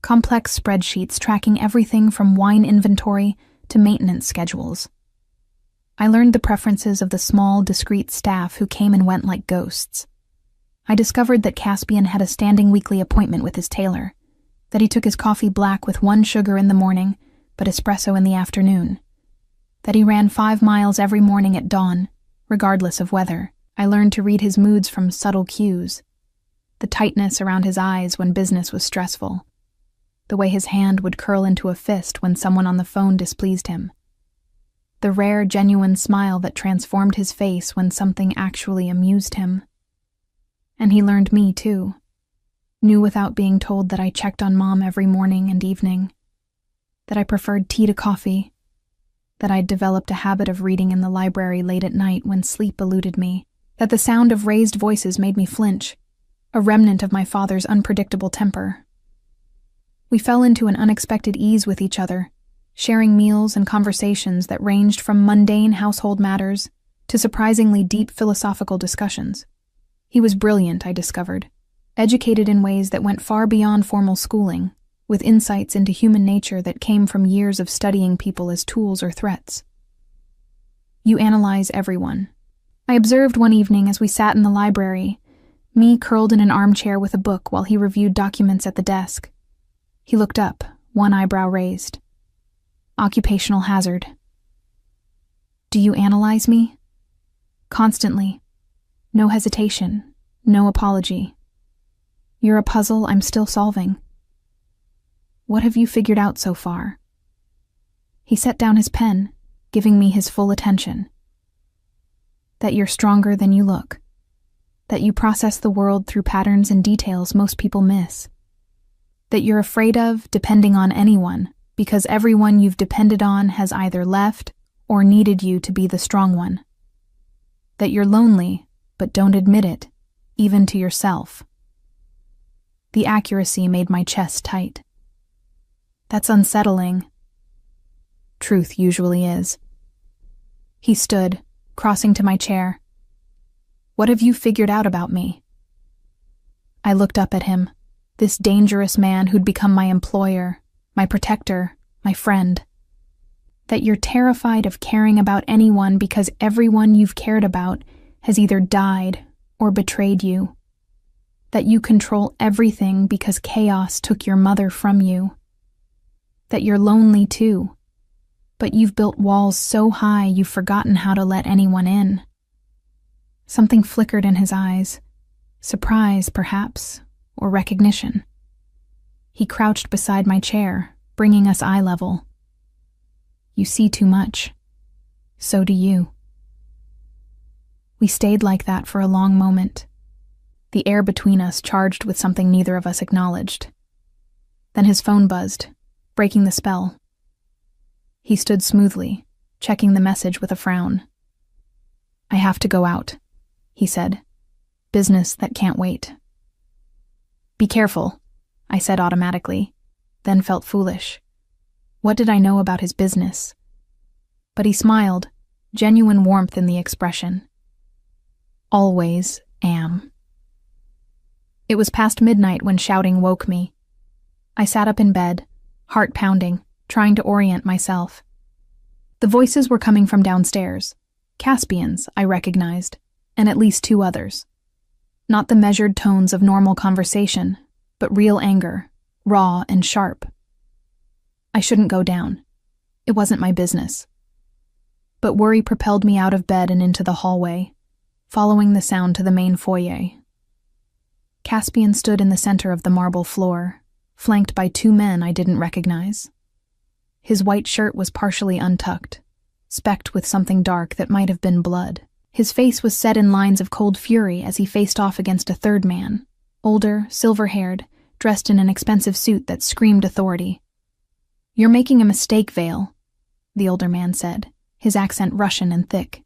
[SPEAKER 1] complex spreadsheets tracking everything from wine inventory to maintenance schedules. I learned the preferences of the small, discreet staff who came and went like ghosts. I discovered that Caspian had a standing weekly appointment with his tailor, that he took his coffee black with 1 sugar in the morning, but espresso in the afternoon, that he ran 5 miles every morning at dawn, regardless of weather. I learned to read his moods from subtle cues, the tightness around his eyes when business was stressful, the way his hand would curl into a fist when someone on the phone displeased him, the rare, genuine smile that transformed his face when something actually amused him. And he learned me, too. Knew without being told that I checked on Mom every morning and evening, that I preferred tea to coffee, that I'd developed a habit of reading in the library late at night when sleep eluded me, that the sound of raised voices made me flinch, a remnant of my father's unpredictable temper. We fell into an unexpected ease with each other, sharing meals and conversations that ranged from mundane household matters to surprisingly deep philosophical discussions. He was brilliant, I discovered, educated in ways that went far beyond formal schooling, with insights into human nature that came from years of studying people as tools or threats. "You analyze everyone." I observed one evening as we sat in the library, me curled in an armchair with a book while he reviewed documents at the desk. He looked up, one eyebrow raised. "Occupational hazard." "Do you analyze me?" "Constantly. No hesitation, no apology. You're a puzzle I'm still solving." "What have you figured out so far?" He set down his pen, giving me his full attention. "That you're stronger than you look. That you process the world through patterns and details most people miss. That you're afraid of depending on anyone because everyone you've depended on has either left or needed you to be the strong one. That you're lonely, but don't admit it, even to yourself." The accuracy made my chest tight. "That's unsettling." Truth usually is. He stood, crossing to my chair. "What have you figured out about me?" I looked up at him, this dangerous man who'd become my employer, my protector, my friend. That you're terrified of caring about anyone because everyone you've cared about has either died or betrayed you. That you control everything because chaos took your mother from you. That you're lonely too, but you've built walls so high you've forgotten how to let anyone in. Something flickered in his eyes, surprise perhaps, or recognition. He crouched beside my chair, bringing us eye level. You see too much. So do you. We stayed like that for a long moment, the air between us charged with something neither of us acknowledged. Then his phone buzzed, breaking the spell. He stood smoothly, checking the message with a frown. I have to go out, he said. Business that can't wait. Be careful, I said automatically, then felt foolish. What did I know about his business? But he smiled, genuine warmth in the expression. Always am. It was past midnight when shouting woke me. I sat up in bed, heart pounding, trying to orient myself. The voices were coming from downstairs. Caspian's, I recognized, and at least 2 others. Not the measured tones of normal conversation, but real anger, raw and sharp. I shouldn't go down. It wasn't my business. But worry propelled me out of bed and into the hallway, following the sound to the main foyer. Caspian stood in the center of the marble floor, flanked by 2 men I didn't recognize. His white shirt was partially untucked, specked with something dark that might have been blood. His face was set in lines of cold fury as he faced off against a 3rd man, older, silver-haired, dressed in an expensive suit that screamed authority. You're making a mistake, Vale, the older man said, his accent Russian and thick.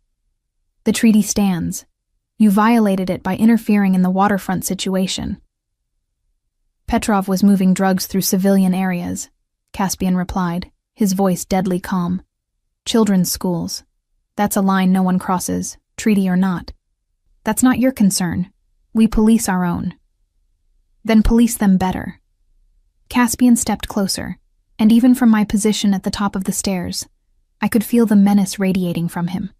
[SPEAKER 1] The treaty stands. You violated it by interfering in the waterfront situation. Petrov was moving drugs through civilian areas, Caspian replied, his voice deadly calm. Children's schools. That's a line no one crosses, treaty or not. That's not your concern. We police our own. Then police them better. Caspian stepped closer, and even from my position at the top of the stairs, I could feel the menace radiating from him.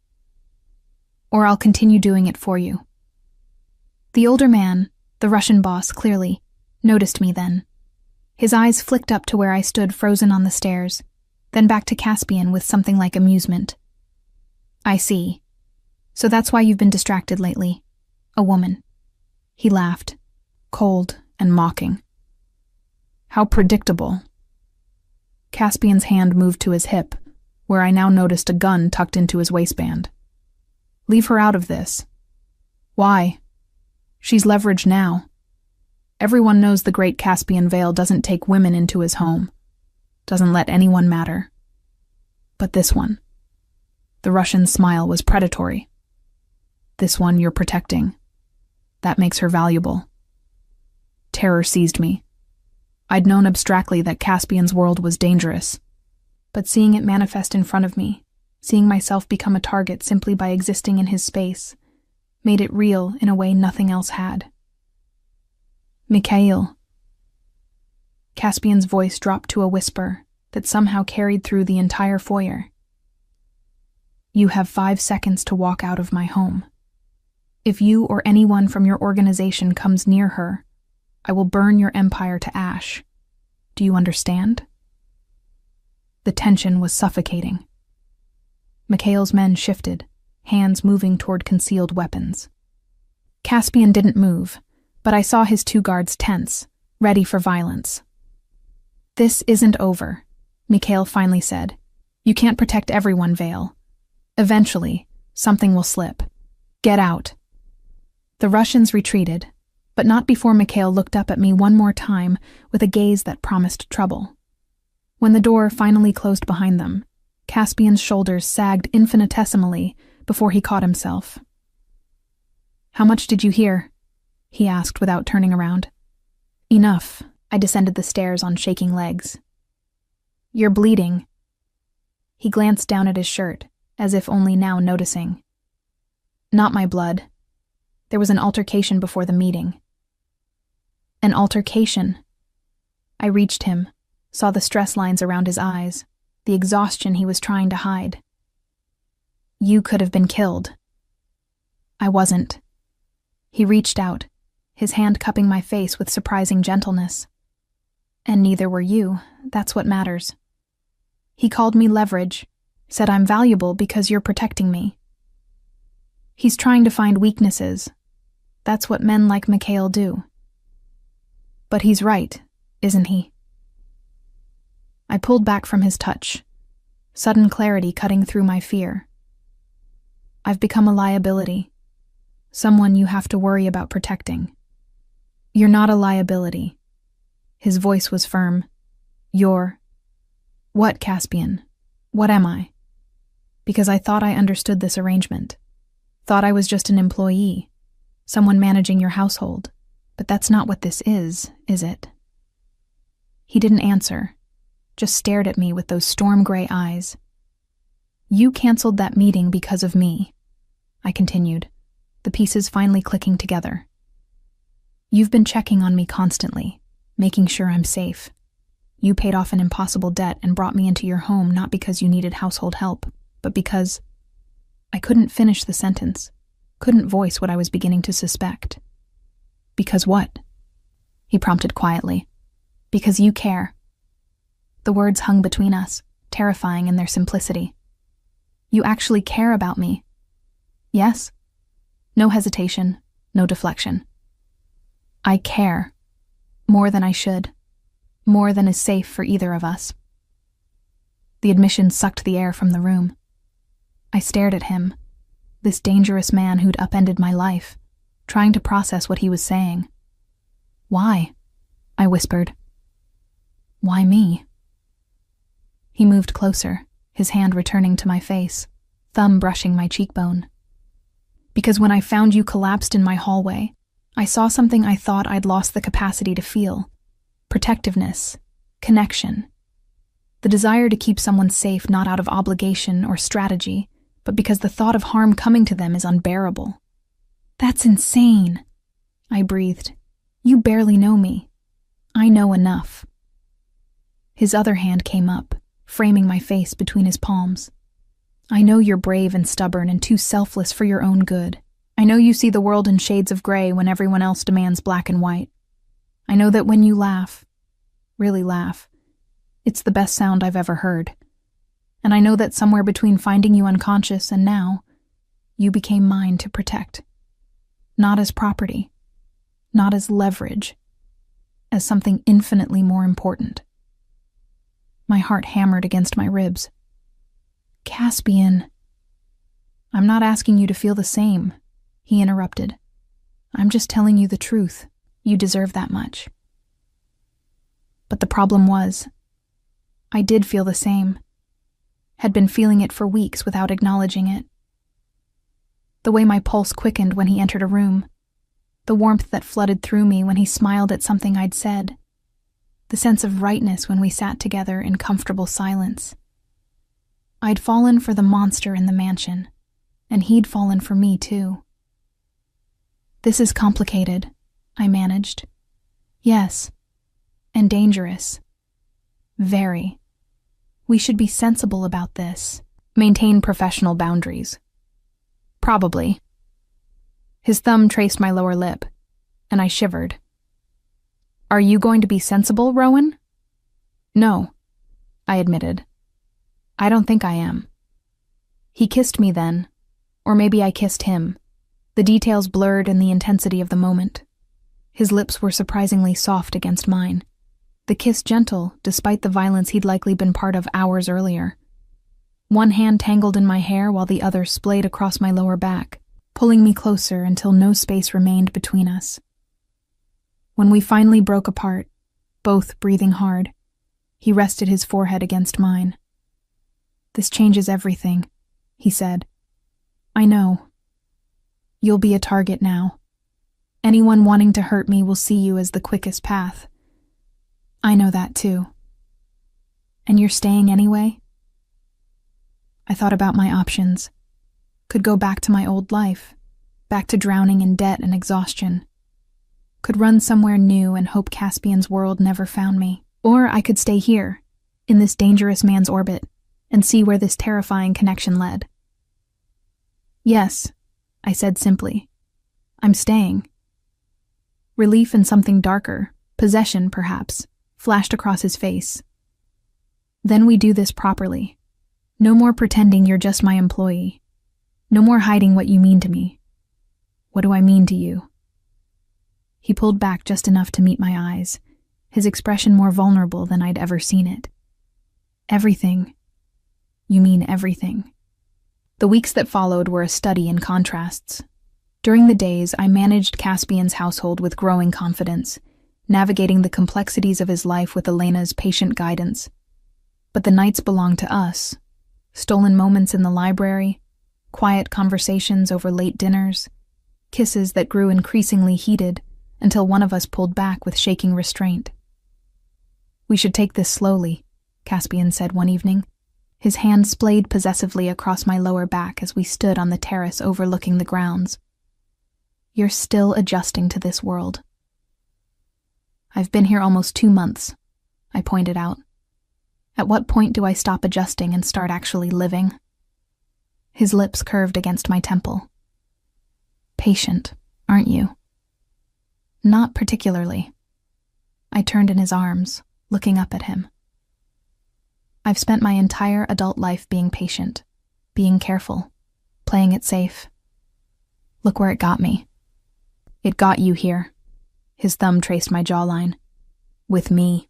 [SPEAKER 1] Or I'll continue doing it for you. The older man, the Russian boss clearly, noticed me then. His eyes flicked up to where I stood frozen on the stairs, then back to Caspian with something like amusement. I see. So that's why you've been distracted lately. A woman. He laughed, cold and mocking. How predictable. Caspian's hand moved to his hip, where I now noticed a gun tucked into his waistband. Leave her out of this. Why? She's leveraged now. Everyone knows the great Caspian Vale doesn't take women into his home. Doesn't let anyone matter. But this one. The Russian's smile was predatory. This one you're protecting. That makes her valuable. Terror seized me. I'd known abstractly that Caspian's world was dangerous, but seeing it manifest in front of me, seeing myself become a target simply by existing in his space, made it real in a way nothing else had. Mikhail. Caspian's voice dropped to a whisper that somehow carried through the entire foyer. You have 5 seconds to walk out of my home. If you or anyone from your organization comes near her, I will burn your empire to ash. Do you understand? The tension was suffocating. Mikhail's men shifted, hands moving toward concealed weapons. Caspian didn't move, but I saw his 2 guards tense, ready for violence. This isn't over, Mikhail finally said. You can't protect everyone, Vale. Eventually, something will slip. Get out. The Russians retreated, but not before Mikhail looked up at me one more time with a gaze that promised trouble. When the door finally closed behind them, Caspian's shoulders sagged infinitesimally before he caught himself. How much did you hear? He asked without turning around. Enough. I descended the stairs on shaking legs. You're bleeding. He glanced down at his shirt, as if only now noticing. Not my blood. There was an altercation before the meeting. An altercation. I reached him, saw the stress lines around his eyes, the exhaustion he was trying to hide. You could have been killed. I wasn't. He reached out, his hand cupping my face with surprising gentleness. And neither were you. That's what matters. He called me leverage, said I'm valuable because you're protecting me. He's trying to find weaknesses. That's what men like Mikhail do. But he's right, isn't he? I pulled back from his touch, sudden clarity cutting through my fear. I've become a liability, someone you have to worry about protecting. You're not a liability. His voice was firm. You're... What, Caspian? What am I? Because I thought I understood this arrangement. Thought I was just an employee, someone managing your household. But that's not what this is it? He didn't answer, just stared at me with those storm-gray eyes. You canceled that meeting because of me, I continued, the pieces finally clicking together. You've been checking on me constantly, making sure I'm safe. You paid off an impossible debt and brought me into your home not because you needed household help, but because... I couldn't finish the sentence, couldn't voice what I was beginning to suspect. Because what? He prompted quietly. Because you care. The words hung between us, terrifying in their simplicity. You actually care about me. Yes? No hesitation, no deflection. I care. More than I should. More than is safe for either of us. The admission sucked the air from the room. I stared at him, this dangerous man who'd upended my life, trying to process what he was saying. Why? I whispered. Why me? He moved closer, his hand returning to my face, thumb brushing my cheekbone. Because when I found you collapsed in my hallway, I saw something I thought I'd lost the capacity to feel. Protectiveness, connection. The desire to keep someone safe not out of obligation or strategy, but because the thought of harm coming to them is unbearable. That's insane, I breathed. You barely know me. I know enough. His other hand came up, framing my face between his palms. I know you're brave and stubborn and too selfless for your own good. I know you see the world in shades of gray when everyone else demands black and white. I know that when you laugh, really laugh, it's the best sound I've ever heard. And I know that somewhere between finding you unconscious and now, you became mine to protect. Not as property, not as leverage, as something infinitely more important. My heart hammered against my ribs. Caspian. I'm not asking you to feel the same, he interrupted. I'm just telling you the truth. You deserve that much. But the problem was, I did feel the same. Had been feeling it for weeks without acknowledging it. The way my pulse quickened when he entered a room, the warmth that flooded through me when he smiled at something I'd said, the sense of rightness when we sat together in comfortable silence. I'd fallen for the monster in the mansion, and he'd fallen for me too. This is complicated, I managed. Yes, and dangerous. Very. We should be sensible about this, maintain professional boundaries. Probably. His thumb traced my lower lip, and I shivered. Are you going to be sensible, Rowan? No, I admitted. I don't think I am. He kissed me then, or maybe I kissed him, the details blurred in the intensity of the moment. His lips were surprisingly soft against mine, the kiss gentle despite the violence he'd likely been part of hours earlier. One hand tangled in my hair while the other splayed across my lower back, pulling me closer until no space remained between us. When we finally broke apart, both breathing hard, he rested his forehead against mine. This changes everything, he said. I know. You'll be a target now. Anyone wanting to hurt me will see you as the quickest path. I know that too. And you're staying anyway? I thought about my options. Could go back to my old life, back to drowning in debt and exhaustion. Could run somewhere new and hope Caspian's world never found me. Or I could stay here, in this dangerous man's orbit, and see where this terrifying connection led. Yes, I said simply. I'm staying. Relief and something darker, possession perhaps, flashed across his face. Then we do this properly. No more pretending you're just my employee. No more hiding what you mean to me. What do I mean to you? He pulled back just enough to meet my eyes, his expression more vulnerable than I'd ever seen it. Everything. You mean everything. The weeks that followed were a study in contrasts. During the days, I managed Caspian's household with growing confidence, navigating the complexities of his life with Elena's patient guidance. But the nights belonged to us. Stolen moments in the library, quiet conversations over late dinners, kisses that grew increasingly heated until one of us pulled back with shaking restraint. "We should take this slowly," Caspian said one evening. His hand splayed possessively across my lower back as we stood on the terrace overlooking the grounds. "You're still adjusting to this world." "I've been here almost 2 months," I pointed out. "At what point do I stop adjusting and start actually living?" His lips curved against my temple. "Patient, aren't you?" "Not particularly." I turned in his arms, looking up at him. "I've spent my entire adult life being patient, being careful, playing it safe. Look where it got me." "It got you here." His thumb traced my jawline. "With me."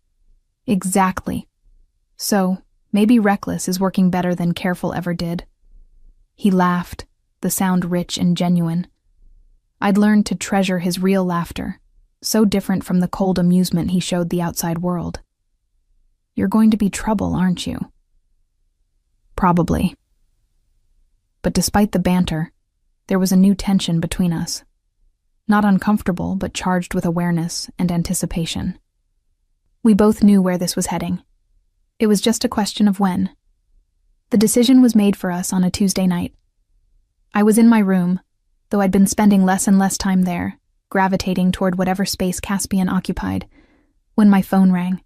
[SPEAKER 1] "Exactly. So, maybe reckless is working better than careful ever did." He laughed, the sound rich and genuine. I'd learned to treasure his real laughter, so different from the cold amusement he showed the outside world. "You're going to be trouble, aren't you?" "Probably." But despite the banter, there was a new tension between us. Not uncomfortable, but charged with awareness and anticipation. We both knew where this was heading. It was just a question of when. The decision was made for us on a Tuesday night. I was in my room, though I'd been spending less and less time there, gravitating toward whatever space Caspian occupied, when my phone rang.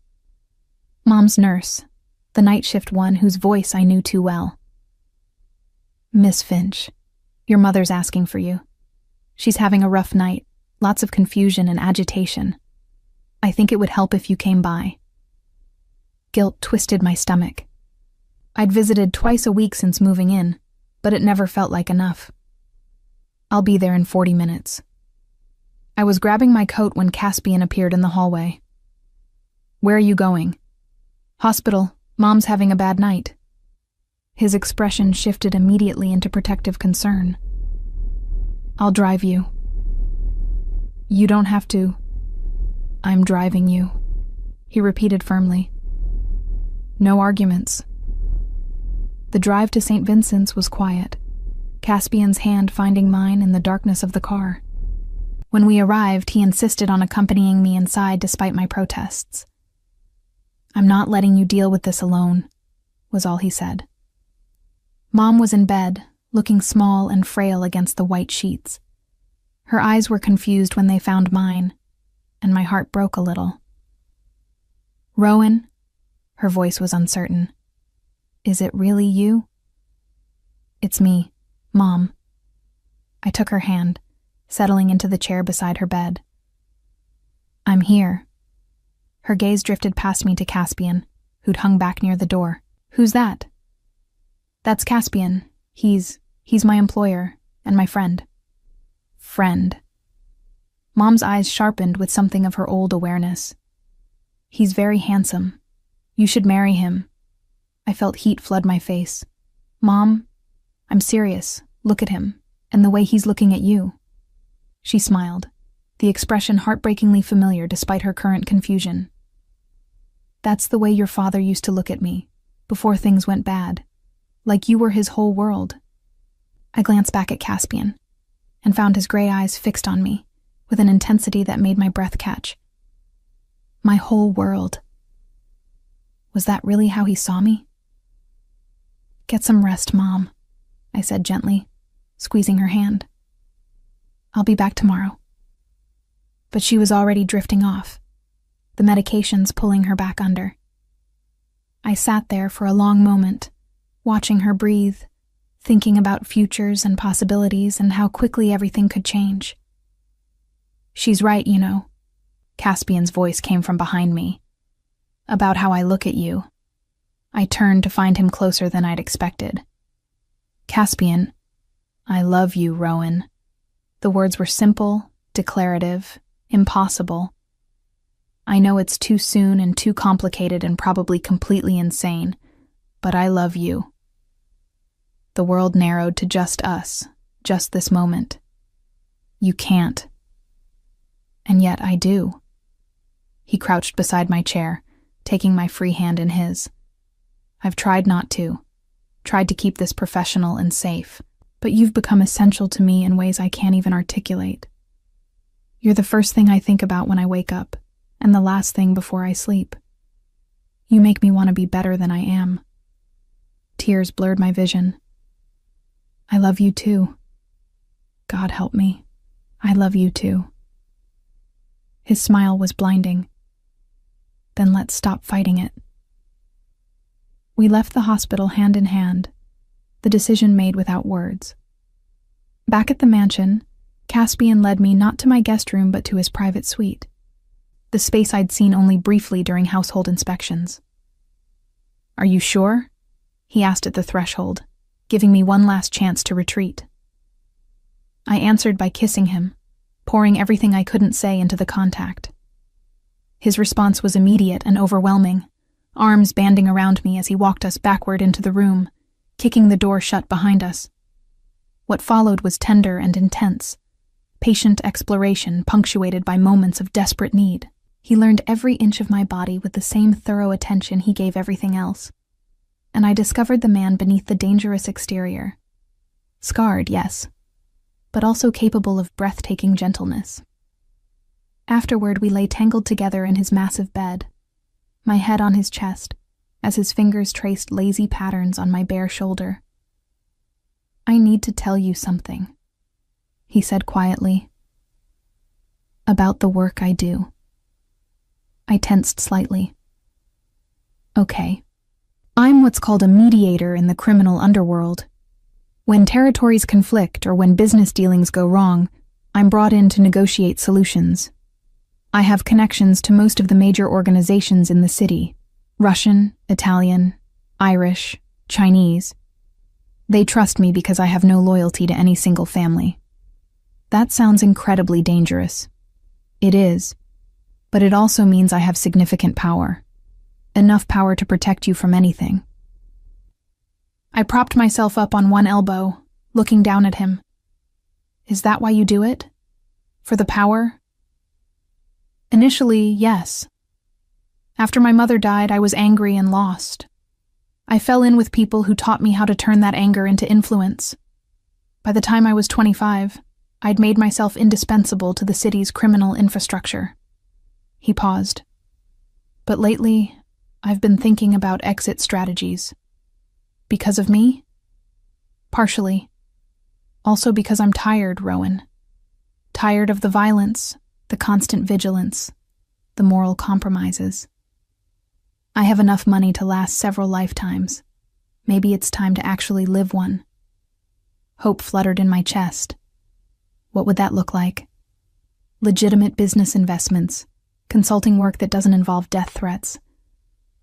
[SPEAKER 1] Mom's nurse, the night shift one whose voice I knew too well. "Miss Finch, your mother's asking for you. She's having a rough night, lots of confusion and agitation. I think it would help if you came by." Guilt twisted my stomach. I'd visited twice a week since moving in, but it never felt like enough. "I'll be there in 40 minutes. I was grabbing my coat when Caspian appeared in the hallway. "Where are you going?" "Hospital. Mom's having a bad night." His expression shifted immediately into protective concern. "I'll drive you." "You don't have to." "I'm driving you," he repeated firmly. No arguments. The drive to St. Vincent's was quiet, Caspian's hand finding mine in the darkness of the car. When we arrived, he insisted on accompanying me inside despite my protests. "I'm not letting you deal with this alone," was all he said. Mom was in bed, looking small and frail against the white sheets. Her eyes were confused when they found mine, and my heart broke a little. "Rowan?" Her voice was uncertain. "Is it really you?" "It's me, Mom." I took her hand, settling into the chair beside her bed. "I'm here." Her gaze drifted past me to Caspian, who'd hung back near the door. "Who's that?" "That's Caspian. He's my employer and my friend." "Friend." Mom's eyes sharpened with something of her old awareness. "He's very handsome. You should marry him." I felt heat flood my face. "Mom, I'm serious. Look at him, and the way he's looking at you." She smiled, the expression heartbreakingly familiar despite her current confusion. "That's the way your father used to look at me, before things went bad, like you were his whole world." I glanced back at Caspian, and found his gray eyes fixed on me, with an intensity that made my breath catch. My whole world. Was that really how he saw me? "Get some rest, Mom," I said gently, squeezing her hand. "I'll be back tomorrow." But she was already drifting off, the medications pulling her back under. I sat there for a long moment, watching her breathe, thinking about futures and possibilities and how quickly everything could change. She's right, you know. Caspian's voice came from behind me. About how I look at you. I turned to find him closer than I'd expected. Caspian, I love you, Rowan. The words were simple, declarative, impossible. I know it's too soon and too complicated and probably completely insane, but I love you. The world narrowed to just us, just this moment. You can't. And yet I do. He crouched beside my chair, taking my free hand in his. I've tried not to, tried to keep this professional and safe, but you've become essential to me in ways I can't even articulate. You're the first thing I think about when I wake up, and the last thing before I sleep. You make me want to be better than I am. Tears blurred my vision. I love you too. God help me. I love you too. His smile was blinding. Then let's stop fighting it. We left the hospital hand in hand, the decision made without words. Back at the mansion, Caspian led me not to my guest room but to his private suite, the space I'd seen only briefly during household inspections. Are you sure? He asked at the threshold, giving me one last chance to retreat. I answered by kissing him, pouring everything I couldn't say into the contact. His response was immediate and overwhelming, arms banding around me as he walked us backward into the room, kicking the door shut behind us. What followed was tender and intense, patient exploration punctuated by moments of desperate need. He learned every inch of my body with the same thorough attention he gave everything else, and I discovered the man beneath the dangerous exterior. Scarred, yes, but also capable of breathtaking gentleness. Afterward, we lay tangled together in his massive bed, my head on his chest, as his fingers traced lazy patterns on my bare shoulder. I need to tell you something, he said quietly. About the work I do. I tensed slightly. Okay. I'm what's called a mediator in the criminal underworld. When territories conflict or when business dealings go wrong, I'm brought in to negotiate solutions. I have connections to most of the major organizations in the city: Russian, Italian, Irish, Chinese. They trust me because I have no loyalty to any single family. That sounds incredibly dangerous. It is, but it also means I have significant power. Enough power to protect you from anything. I propped myself up on one elbow, looking down at him. Is that why you do it? For the power? Initially, yes. After my mother died, I was angry and lost. I fell in with people who taught me how to turn that anger into influence. By the time I was 25, I'd made myself indispensable to the city's criminal infrastructure. He paused. But lately, I've been thinking about exit strategies. Because of me? Partially. Also because I'm tired, Rowan. Tired of the violence, the constant vigilance, the moral compromises. I have enough money to last several lifetimes. Maybe it's time to actually live one. Hope fluttered in my chest. What would that look like? Legitimate business investments, consulting work that doesn't involve death threats,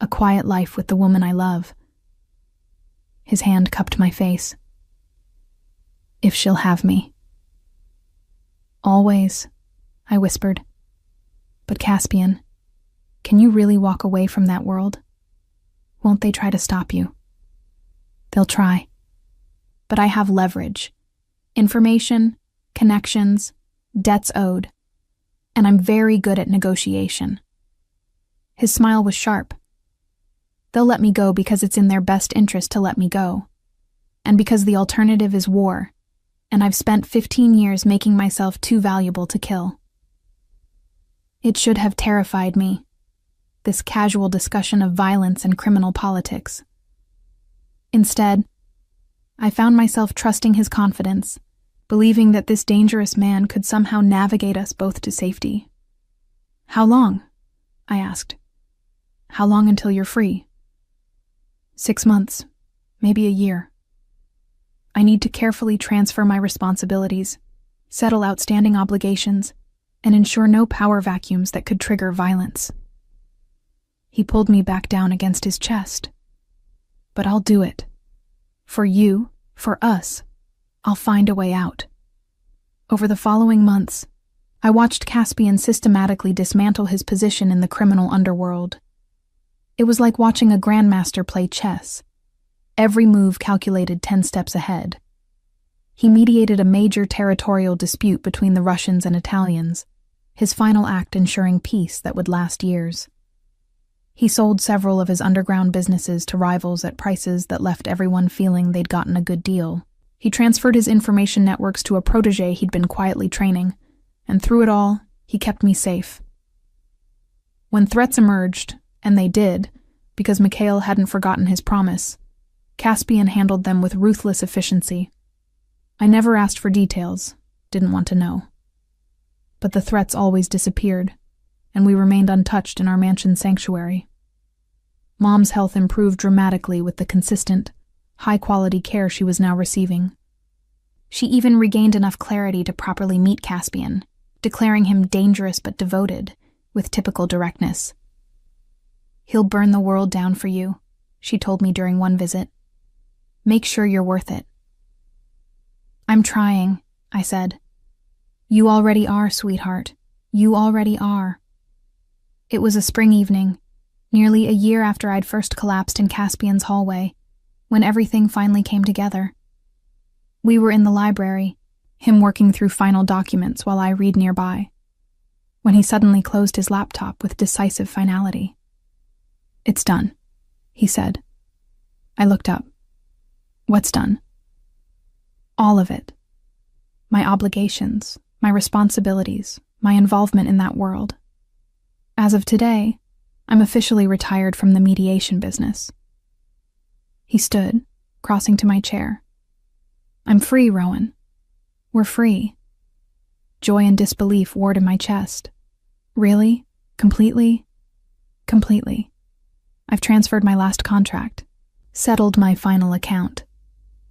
[SPEAKER 1] a quiet life with the woman I love. His hand cupped my face. If she'll have me. Always, I whispered. But Caspian, can you really walk away from that world? Won't they try to stop you? They'll try. But I have leverage. Information, connections, debts owed. And I'm very good at negotiation. His smile was sharp. They'll let me go because it's in their best interest to let me go. And because the alternative is war, and I've spent 15 years making myself too valuable to kill. It should have terrified me, this casual discussion of violence and criminal politics. Instead, I found myself trusting his confidence, believing that this dangerous man could somehow navigate us both to safety. How long? I asked. How long until you're free? 6 months, maybe a year. I need to carefully transfer my responsibilities, settle outstanding obligations, and ensure no power vacuums that could trigger violence. He pulled me back down against his chest. But I'll do it. For you, for us, I'll find a way out. Over the following months, I watched Caspian systematically dismantle his position in the criminal underworld. It was like watching a grandmaster play chess. Every move calculated 10 steps ahead. He mediated a major territorial dispute between the Russians and Italians, his final act ensuring peace that would last years. He sold several of his underground businesses to rivals at prices that left everyone feeling they'd gotten a good deal. He transferred his information networks to a protege he'd been quietly training, and through it all, he kept me safe. When threats emerged, and they did, because Mikhail hadn't forgotten his promise, Caspian handled them with ruthless efficiency. I never asked for details, didn't want to know. But the threats always disappeared, and we remained untouched in our mansion sanctuary. Mom's health improved dramatically with the consistent, high-quality care she was now receiving. She even regained enough clarity to properly meet Caspian, declaring him dangerous but devoted, with typical directness. "He'll burn the world down for you," she told me during one visit. "Make sure you're worth it." "I'm trying," I said. "You already are, sweetheart. You already are." It was a spring evening, nearly a year after I'd first collapsed in Caspian's hallway, when everything finally came together. We were in the library, him working through final documents while I read nearby, when he suddenly closed his laptop with decisive finality. "It's done," he said. I looked up. "What's done?" "All of it. My obligations, my responsibilities, my involvement in that world. As of today, I'm officially retired from the mediation business." He stood, crossing to my chair. "I'm free, Rowan. We're free." Joy and disbelief warred in my chest. "Really? Completely?" "Completely. I've transferred my last contract, settled my final account.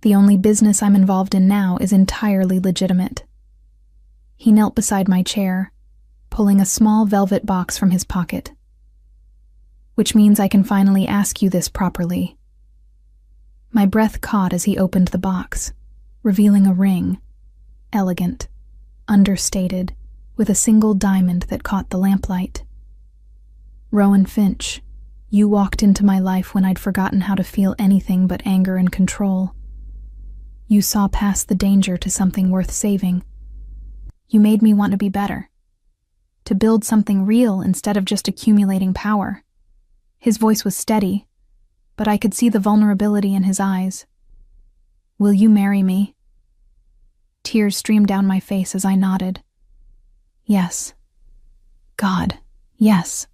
[SPEAKER 1] The only business I'm involved in now is entirely legitimate." He knelt beside my chair, pulling a small velvet box from his pocket. "Which means I can finally ask you this properly." My breath caught as he opened the box, revealing a ring, elegant, understated, with a single diamond that caught the lamplight. "Rowan Finch, you walked into my life when I'd forgotten how to feel anything but anger and control. You saw past the danger to something worth saving. You made me want to be better, to build something real instead of just accumulating power." His voice was steady, but I could see the vulnerability in his eyes. "Will you marry me?" Tears streamed down my face as I nodded. "Yes. God, yes."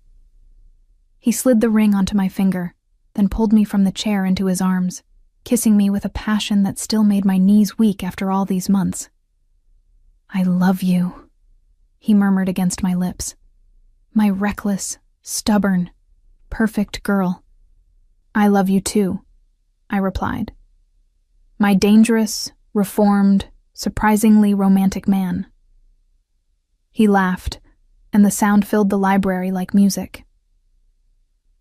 [SPEAKER 1] He slid the ring onto my finger, then pulled me from the chair into his arms, kissing me with a passion that still made my knees weak after all these months. "I love you," he murmured against my lips. "My reckless, stubborn, perfect girl." "I love you too," I replied. "My dangerous, reformed, surprisingly romantic man." He laughed, and the sound filled the library like music.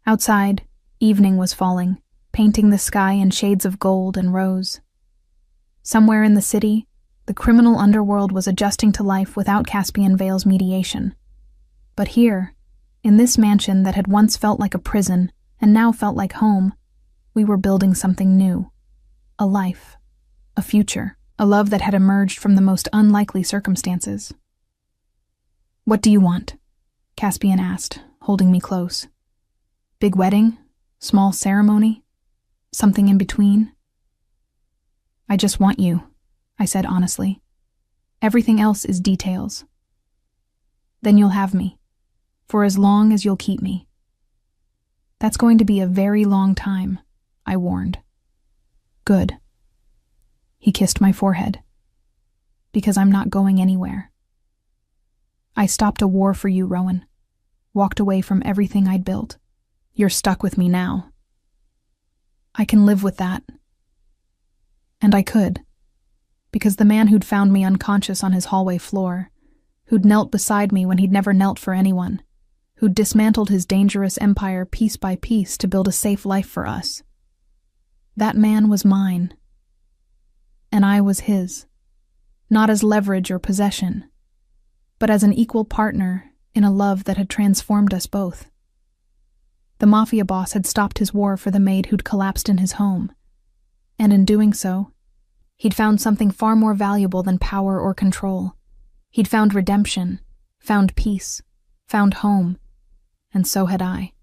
[SPEAKER 1] Outside, evening was falling, painting the sky in shades of gold and rose. Somewhere in the city, the criminal underworld was adjusting to life without Caspian Vale's mediation. But here, in this mansion that had once felt like a prison and now felt like home, we were building something new. A life, a future, a love that had emerged from the most unlikely circumstances. "What do you want?" Caspian asked, holding me close. "Big wedding? Small ceremony? Something in between?" "I just want you," I said honestly. "Everything else is details." "Then you'll have me, for as long as you'll keep me." "That's going to be a very long time," I warned. "Good." He kissed my forehead. "Because I'm not going anywhere. I stopped a war for you, Rowan. Walked away from everything I'd built. You're stuck with me now." I can live with that. And I could, because the man who'd found me unconscious on his hallway floor, who'd knelt beside me when he'd never knelt for anyone, who'd dismantled his dangerous empire piece by piece to build a safe life for us. That man was mine, and I was his, not as leverage or possession, but as an equal partner in a love that had transformed us both. The Mafia boss had stopped his war for the maid who'd collapsed in his home, and in doing so, he'd found something far more valuable than power or control. He'd found redemption, found peace, found home, and so had I.